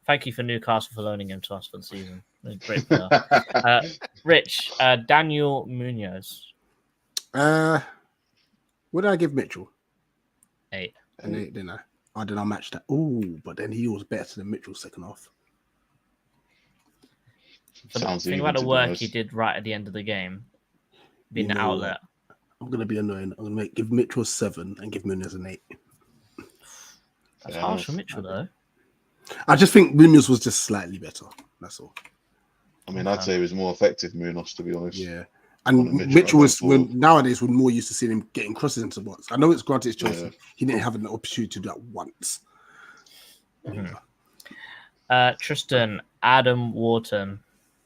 Thank you for Newcastle for loaning him to us for the season. Great player. Rich, Daniel Munoz. What did I give Mitchell? 8. An 8, didn't I? I did not match that. Ooh, but then he was better than Mitchell second half. Think about the work he did right at the end of the game, being the outlet. I'm gonna be annoying. I'm gonna give Mitchell a 7 and give Munoz an 8. That's harsh for Mitchell, though. I just think Munoz was just slightly better. That's all. I mean, I'd say he was more effective, Munoz, to be honest. Yeah. And Mitchell was nowadays we're more used to seeing him getting crosses into the box. I know it's granted it's Chelsea. He didn't have an opportunity to do that once. Tristan, Adam Wharton.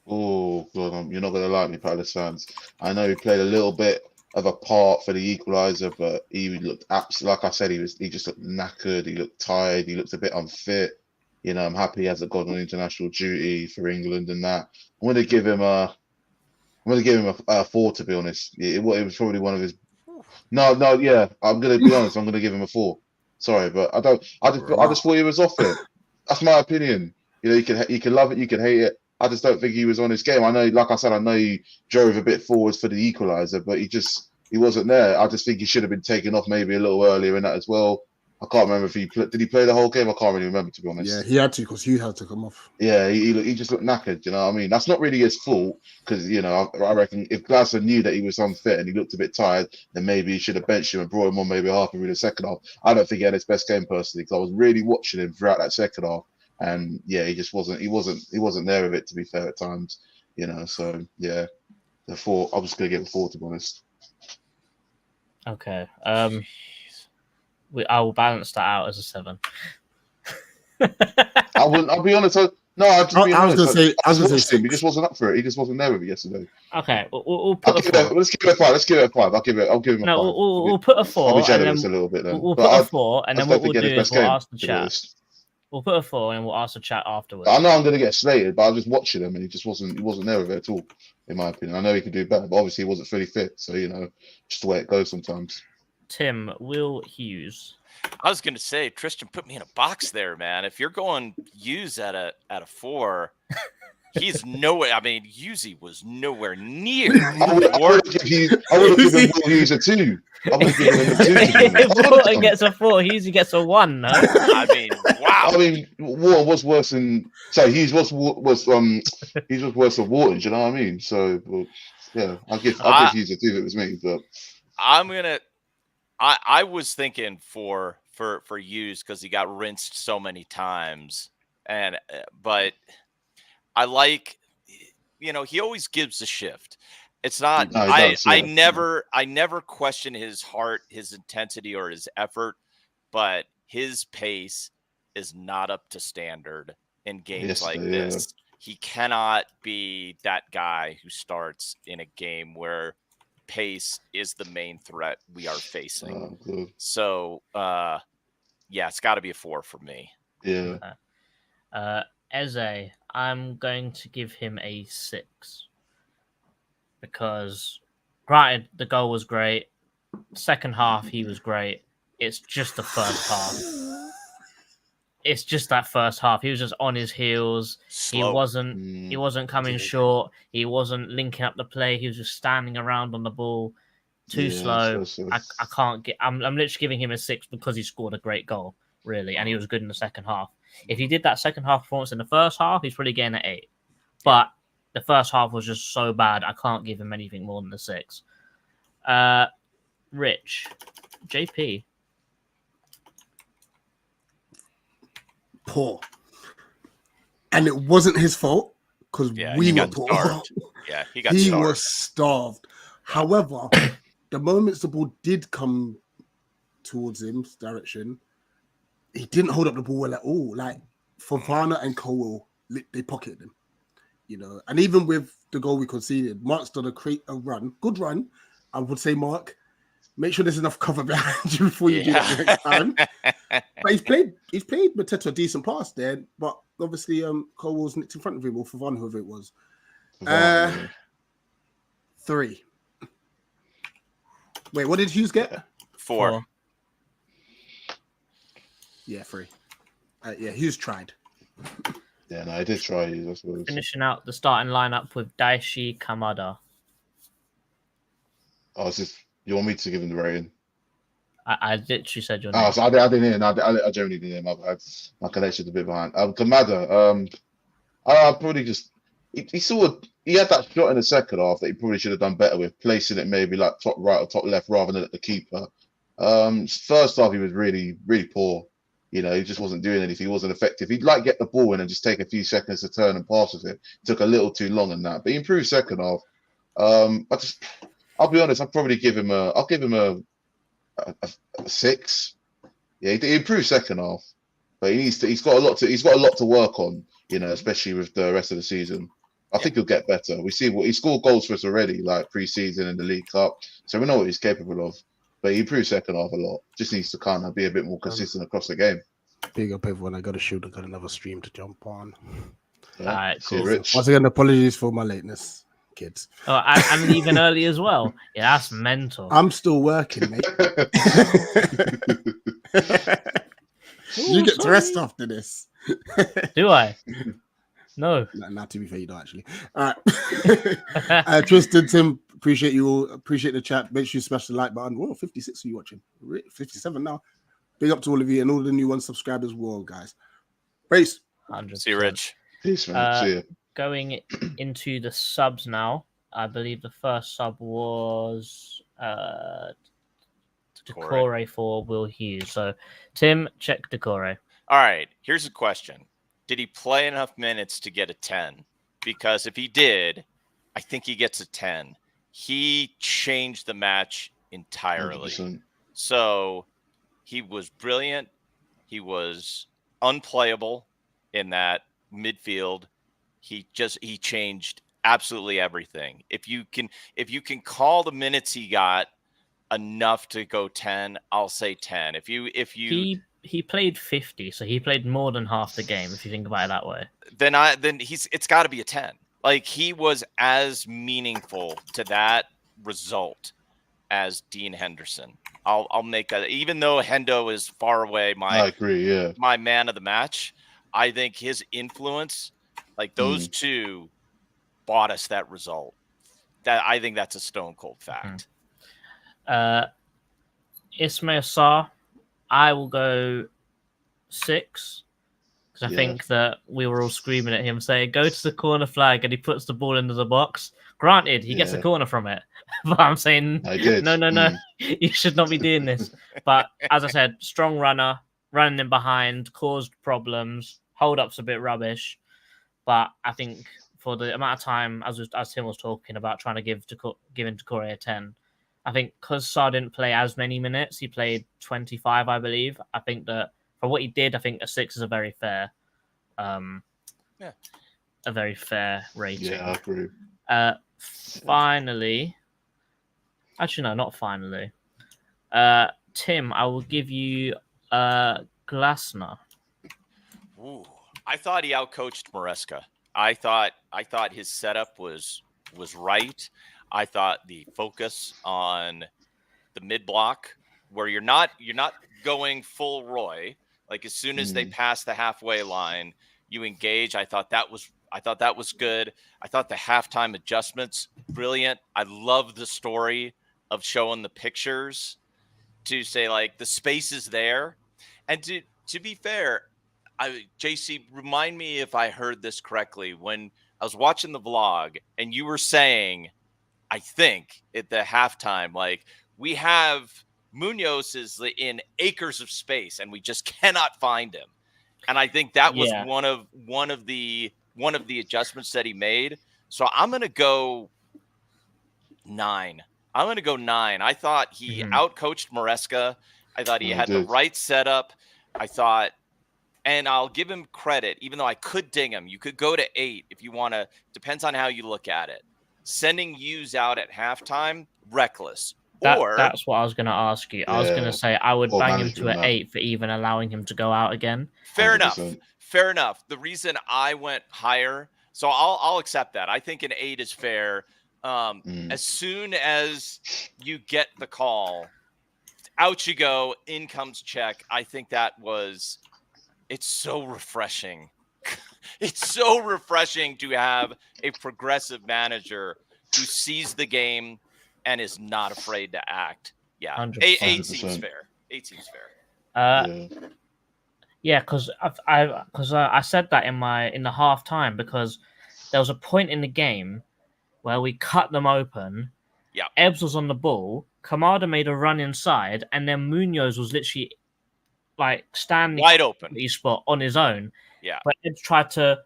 Oh God, you're not gonna like me, Palace fans. I know he played a little bit of a part for the equaliser, but he looked absolutely, like I said, he just looked knackered. He looked tired. He looked a bit unfit. You know, I'm happy he hasn't gone on international duty for England and that. I'm gonna give him a 4, to be honest. It was probably one of his. No, yeah. I'm gonna be honest. I'm gonna give him a 4. Sorry, but I just thought he was off it. That's my opinion. You know, you can love it, you can hate it. I just don't think he was on his game. I know, like I said, I know he drove a bit forwards for the equaliser, but he wasn't there. I just think he should have been taken off maybe a little earlier in that as well. I can't remember if did he play the whole game? I can't really remember, to be honest. Yeah, he had to because Hugh had to come off. Yeah, he just looked knackered. You know what I mean? That's not really his fault because, you know, I reckon if Glasser knew that he was unfit and he looked a bit tired, then maybe he should have benched him and brought him on maybe half through the second half. I don't think he had his best game personally because I was really watching him throughout that second half, and yeah, he just wasn't there with it, to be fair, at times. You know, so yeah, the 4. I'm just gonna give a 4, to be honest. Okay. I will balance that out as a 7. I'll be honest. I was gonna say he just wasn't up for it. He just wasn't there with it yesterday. Okay, we'll put a 4. Let's give it a 5. Let's give it a 5. I'll give him a 5. No, we'll put a 4. I'll be generous a little bit then. We'll put a 4, and then what we'll do is we'll ask the chat. We'll put a 4, and we'll ask the chat afterwards. I know I'm gonna get slated, but I was just watching him, and he wasn't there with it at all, in my opinion. I know he could do better, but obviously he wasn't fully fit. So you know, just the way it goes sometimes. Tim, Will Hughes. I was gonna say, Tristan put me in a box there, man. If you're going Hughes at a 4, he's nowhere. I mean, Hughes was nowhere near. I would have given Will Hughes a 2. I would have given him a 2. If Wharton gets a 4, Hughes gets a 1. No? I mean, wow. I mean, Wharton was worse than. So Hughes was worse than Wharton. Do you know what I mean? So yeah, I'll give Hughes a 2 if it was me. But I was thinking for Hughes because he got rinsed so many times, but I like, you know, he always gives a shift. It's not. No, I never question his heart, his intensity, or his effort, but his pace is not up to standard in games like this. He cannot be that guy who starts in a game where pace is the main threat we are facing. So, yeah, it's got to be a 4 for me. Yeah. Eze, I'm going to give him a 6 because, granted, the goal was great. Second half, he was great. It's just the first half. It's just that first half. He was just on his heels. Slow. He wasn't coming short. He wasn't linking up the play. He was just standing around on the ball. Too slow. I can't get. I'm literally giving him a 6 because he scored a great goal, really, and he was good in the second half. If he did that second half performance in the first half, he's probably getting an 8. But the first half was just so bad, I can't give him anything more than a 6. Rich, JP. Poor. And it wasn't his fault because we were poor. Starved. Yeah, he was starved. However, the moments the ball did come towards him's direction, he didn't hold up the ball well at all. Like, Fofana and Cole, they pocketed him. You know, and even with the goal we conceded, Mark's done a good run. I would say, Mark, make sure there's enough cover behind you before you do that the next time. But he's played Mateta a decent pass there, but obviously Cole was nicked in front of him, or Fofana, whoever it was. 3. Wait, what did Hughes get? 4. Yeah, 3. Yeah, Hughes tried. Yeah, no, I did try. I suppose. Finishing out the starting lineup with Daishi Kamada. Oh, it's just you want me to give him the rating? I literally said your name. Oh, so I didn't hear. No, I generally didn't hear. My connection's a bit behind. Kamada. I probably just he had that shot in the second half that he probably should have done better with, placing it maybe like top right or top left rather than at the keeper. First half he was really, really poor. You know, he just wasn't doing anything. He wasn't effective. He'd like get the ball in and just take a few seconds to turn and pass with it. Took a little too long in that, but he improved second half. I'll be honest. I'll give him a 6. Yeah, he improved second half, but he's got a lot to work on. You know, especially with the rest of the season. I think he'll get better. We see what he scored goals for us already, like pre-season in the League Cup, so we know what he's capable of. But he improved second half a lot. Just needs to kind of be a bit more consistent across the game. Big up everyone. I got to shoot. I got another stream to jump on. All right, See you, cool. Rich. Once again, apologies for my lateness, kids. Oh, I'm leaving early as well. Yeah, that's mental. I'm still working, mate. You get to rest after this. Do I? No. Not to be fair, you don't actually. All right. Tristan, Tim, appreciate you all. Appreciate the chat. Make sure you smash the like button. Whoa, 56 are you watching? 57 now. Big up to all of you and all the new one subscribers as well, guys. Peace. 100%. See you, Rich. Peace, man. See you. Going into the subs now. I believe the first sub was Decore for Will Hughes. So, Tim, check Decore. All right, here's a question. Did he play enough minutes to get a 10? Because if he did, I think he gets a 10. He changed the match entirely. 100%. So he was brilliant. He was unplayable in that midfield. He changed absolutely everything. If you can call the minutes he got enough to go 10, I'll say 10. If you He played 50, so he played more than half the game. If you think about it that way, then it's got to be a 10. Like, he was as meaningful to that result as Dean Henderson. I'll make that, even though Hendo is far away. I agree. Yeah, my man of the match. I think his influence, like those two, bought us that result. I think that's a stone cold fact. Ismail Sarr, I will go 6 because I think that we were all screaming at him saying, go to the corner flag, and he puts the ball into the box. Granted, he gets a corner from it, but I'm saying, no, you should not be doing this. But as I said, strong runner, running in behind, caused problems, hold-up's a bit rubbish. But I think for the amount of time, as Tim was talking about trying to giving Decore a 10, I think because Sarr didn't play as many minutes, he played 25, I believe. I think that for what he did, I think a 6 is a very fair, a very fair rating. Yeah, I agree. Finally, actually no, not finally. Tim, I will give you Glasner. Ooh, I thought he outcoached Maresca. I thought his setup was right. I thought the focus on the mid block, where you're not going full Roy, like as soon as they pass the halfway line, you engage. I thought that was good. I thought the halftime adjustments brilliant. I love the story of showing the pictures to say like the space is there. And to be fair, JC, remind me if I heard this correctly when I was watching the vlog and you were saying, I think at the halftime, like we have Munoz is in acres of space and we just cannot find him. And I think that was one of the adjustments that he made. So I'm going to go 9. I thought he outcoached Maresca. I thought he had the right setup. I thought And I'll give him credit, even though I could ding him. You could go to 8 if you want to. Depends on how you look at it. Sending Hughes out at halftime, reckless. That's what I was going to ask you. I was going Yeah. to say I would Poor bang him to management, an that. 8 for even allowing him to go out again. Fair 100%. enough. Fair enough. The reason I went higher, so I'll accept that. I think an 8 is fair. As soon as you get the call, out you go, in comes check. I think it's so refreshing. It's so refreshing to have a progressive manager who sees the game and is not afraid to act. Yeah, 100%. 8 seems fair. 8 seems fair. Yeah, because I said that in the half time because there was a point in the game where we cut them open. Yeah, Ebbs was on the ball. Kamada made a run inside, and then Munoz was literally like standing wide open spot on his own. Yeah, but Ebbs tried to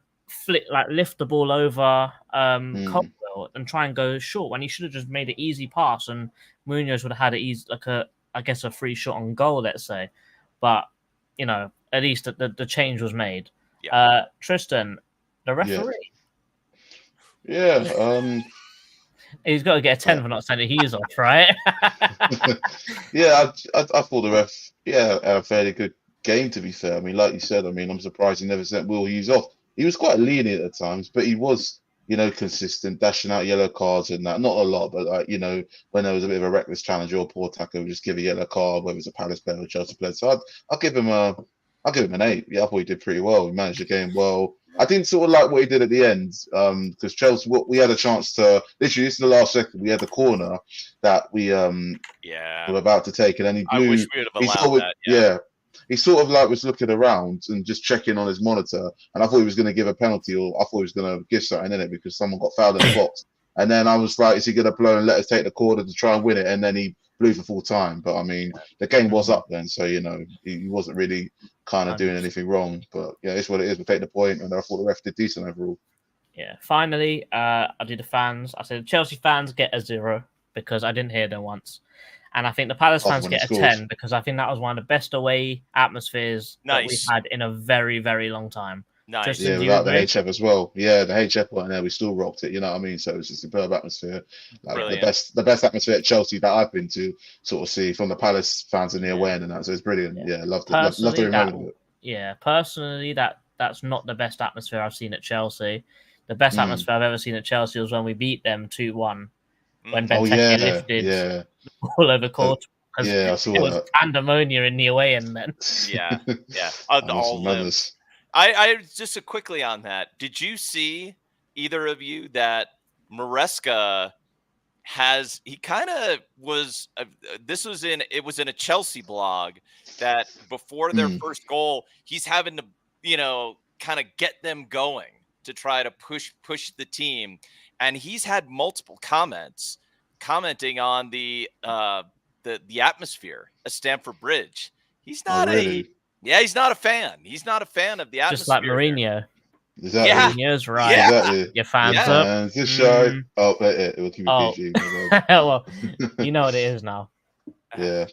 lift the ball over Caldwell and try and go short when he should have just made an easy pass, and Munoz would have had it easy, a free shot on goal, let's say. But at least the change was made. Yeah. Tristan, the referee. Yeah. He's got to get a 10 for not sending Hughes off, right? Yeah, I thought the ref, had a fairly good game, to be fair. I mean, like you said, I'm surprised he never sent Will Hughes off. He was quite lenient at times, but he was, consistent, dashing out yellow cards and that. Not a lot, but when there was a bit of a reckless challenge or a poor tackle, just give a yellow card, whether it's a Palace player or Chelsea player. So I'll give him an 8. Yeah, I thought he did pretty well. He managed the game well. I didn't sort of like what he did at the end, because Chelsea, we had a chance to literally. This is the last second. We had the corner that we were about to take, and then he blew. I wish we would have allowed that. Yeah, he sort of was looking around and just checking on his monitor, and I thought he was going to give a penalty, or I thought he was going to give something in it because someone got fouled in the box. And then I was like, is he going to blow and let us take the corner to try and win it? And then he blew for full time. But I mean, the game was up then, so he wasn't really kind of doing anything wrong. But yeah, it's what it is. We'll take the point, and I thought the ref did decent overall. Yeah. Finally, I did the fans. I said Chelsea fans get a 0 because I didn't hear them once, and I think the Palace fans get a 10 because I think that was one of the best away atmospheres that we've had in a very, very long time. Nice. Tristan, Without the HF as well. Yeah, the HF one there, we still rocked it. You know what I mean? So it's a superb atmosphere. The best atmosphere at Chelsea that I've been to sort of see from the Palace fans in the away end and that. So it's brilliant. Yeah, loved it. Loved the remote of it. Yeah, personally, that's not the best atmosphere I've seen at Chelsea. The best atmosphere I've ever seen at Chelsea was when we beat them 2-1 when Benteke lifted all over court. I saw it was pandemonium in the away end then. Yeah. All limbs. I just quickly on that. Did you see, either of you, that Maresca it was in a Chelsea blog that before their first goal, he's having to, kind of get them going to try to push the team. And he's had multiple commenting on the atmosphere at Stamford Bridge. He's not he's not a fan. He's not a fan of the atmosphere. Just like Mourinho. Exactly. Yeah. Mourinho's right. Yeah. Exactly. Your fans up. This show. Oh, it will keep it PG. Well, you know what it is now. Yeah.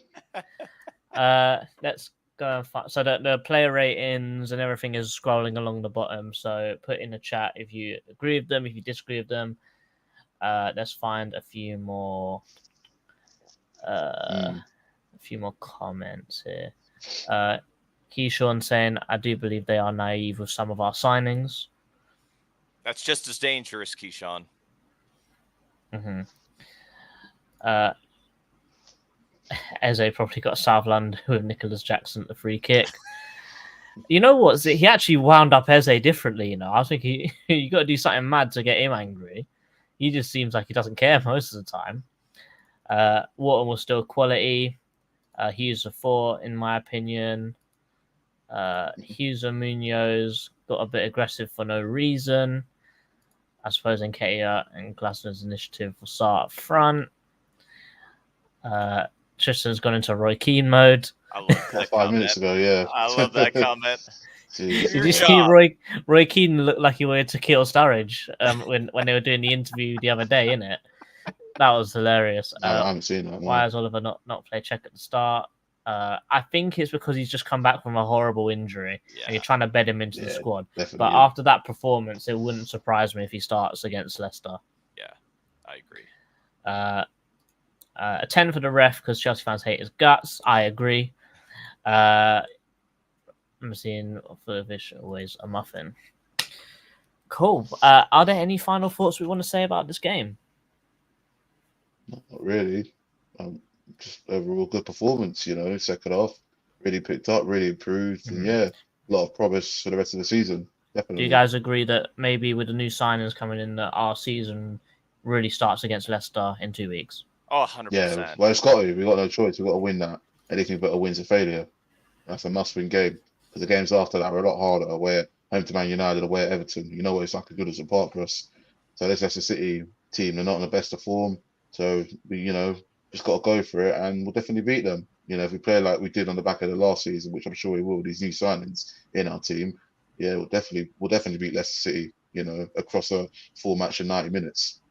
Let's go. So the player ratings and everything is scrolling along the bottom. So put in the chat if you agree with them, if you disagree with them. Let's find a few more. A few more comments here. Keyshawn saying, I do believe they are naive with some of our signings. That's just as dangerous, Keyshawn. Eze probably got South London with Nicholas Jackson at the free kick. You know what? He actually wound up Eze differently, I think you got to do something mad to get him angry. He just seems like he doesn't care most of the time. Wharton was still quality. Hughes a 4, in my opinion. Hughes and Munoz got a bit aggressive for no reason. I suppose Nketiah and Glasner's initiative will start up front. Tristan's gone into Roy Keane mode. I love that 5 minutes ago, yeah. I love that comment. Did you see Roy Keane look like he wanted to kill Sturridge when they were doing the interview the other day, innit? That was hilarious. I haven't seen that. Why has Oliver not played check at the start? I think it's because he's just come back from a horrible injury and Yeah. you're trying to bed him into the Yeah, squad. definitely. But after that performance, it wouldn't surprise me if he starts against Leicester. Yeah, I agree. A 10 for the ref because Chelsea fans hate his guts. I agree. I'm seeing for Vish always a muffin. Cool. Are there any final thoughts we want to say about this game? Not really. Just overall good performance, second half. Really picked up, really improved. And yeah, a lot of promise for the rest of the season. Definitely. Do you guys agree that maybe with the new signings coming in that our season really starts against Leicester in 2 weeks? Oh, 100%. Yeah, well, it's got to. We've got no choice. We've got to win that. Anything but a win's a failure. That's a must-win game. Because the games after that are a lot harder. Away home to Man United, away at Everton. You know what it's like as good as a park for us. So this Leicester City team, they're not in the best of form. So we, just got to go for it, and we'll definitely beat them. If we play like we did on the back of the last season, which I'm sure we will, these new signings in our team, yeah, we'll definitely beat Leicester City. Across a full match in 90 minutes.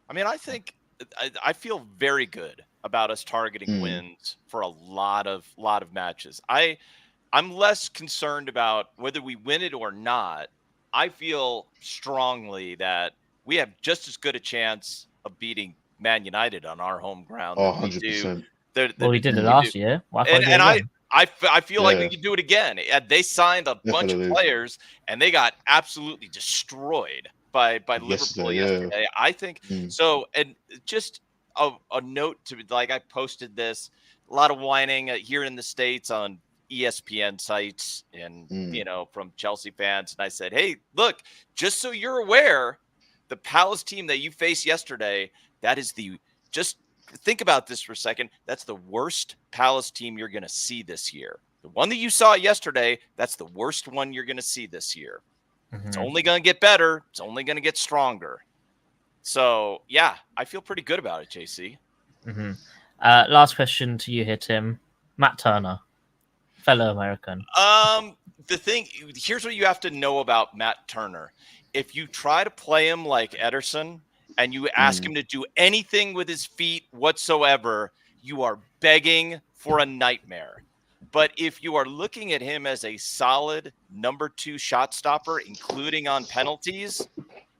I mean, I feel very good about us targeting wins for a lot of matches. I'm less concerned about whether we win it or not. I feel strongly that we have just as good a chance of beating Man United on our home ground. Oh, than we do 100%. Well, we did it last year. I feel like we Yeah. can do it again. They signed a bunch of Definitely. players, and they got absolutely destroyed by Liverpool yesterday. I think so. And just a note to I posted this, a lot of whining here in the States on ESPN sites and from Chelsea fans, and I said, hey, look, just so you're aware, the Palace team that you faced yesterday, that is just think about this for a second. That's the worst Palace team you're going to see this year. The one that you saw yesterday, that's the worst one you're going to see this year. It's only going to get better. It's only going to get stronger. So, yeah, I feel pretty good about it, JC. Last question to you here, Tim. Matt Turner, fellow American. Here's what you have to know about Matt Turner. If you try to play him like Ederson and you ask him to do anything with his feet whatsoever, you are begging for a nightmare. But if you are looking at him as a solid number 2 shot stopper, including on penalties,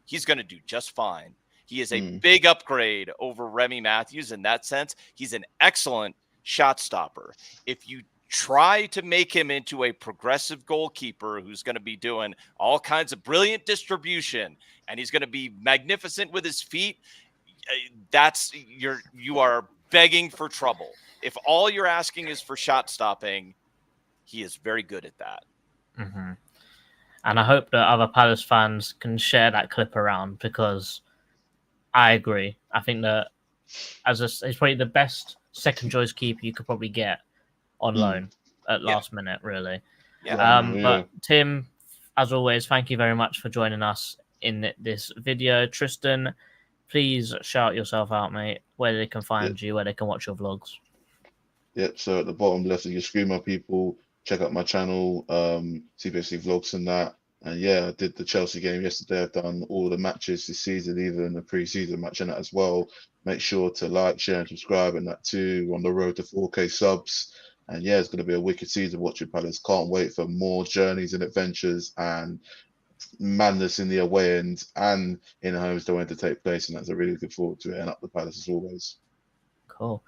he's going to do just fine. He is a big upgrade over Remy Matthews in that sense. He's an excellent shot stopper. If you try to make him into a progressive goalkeeper who's going to be doing all kinds of brilliant distribution and he's going to be magnificent with his feet, you are begging for trouble. If all you're asking is for shot stopping, he is very good at that. And I hope that other Palace fans can share that clip around, because I agree. I think that he's probably the best second choice keeper you could probably get on loan at last minute, really. But Tim, as always, thank you very much for joining us in this video. Tristan, please shout yourself out, mate, where they can find you, where they can watch your vlogs. Yep, so at the bottom left of your screen, my people, check out my channel, CPFC Vlogs and that. And yeah, I did the Chelsea game yesterday. I've done all the matches this season, even the pre-season match in that as well. Make sure to like, share, and subscribe and that too. We're on the road to 4K subs. And yeah, it's going to be a wicked season watching Palace. Can't wait for more journeys and adventures and madness in the away end and in homes that went to take place. And that's a really looking forward to it. And up the Palace as always. Cool.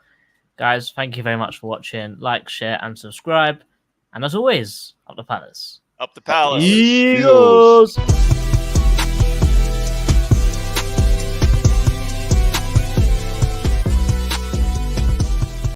Guys, thank you very much for watching. Like, share, and subscribe. And as always, up the Palace. Up the Palace. Eagles!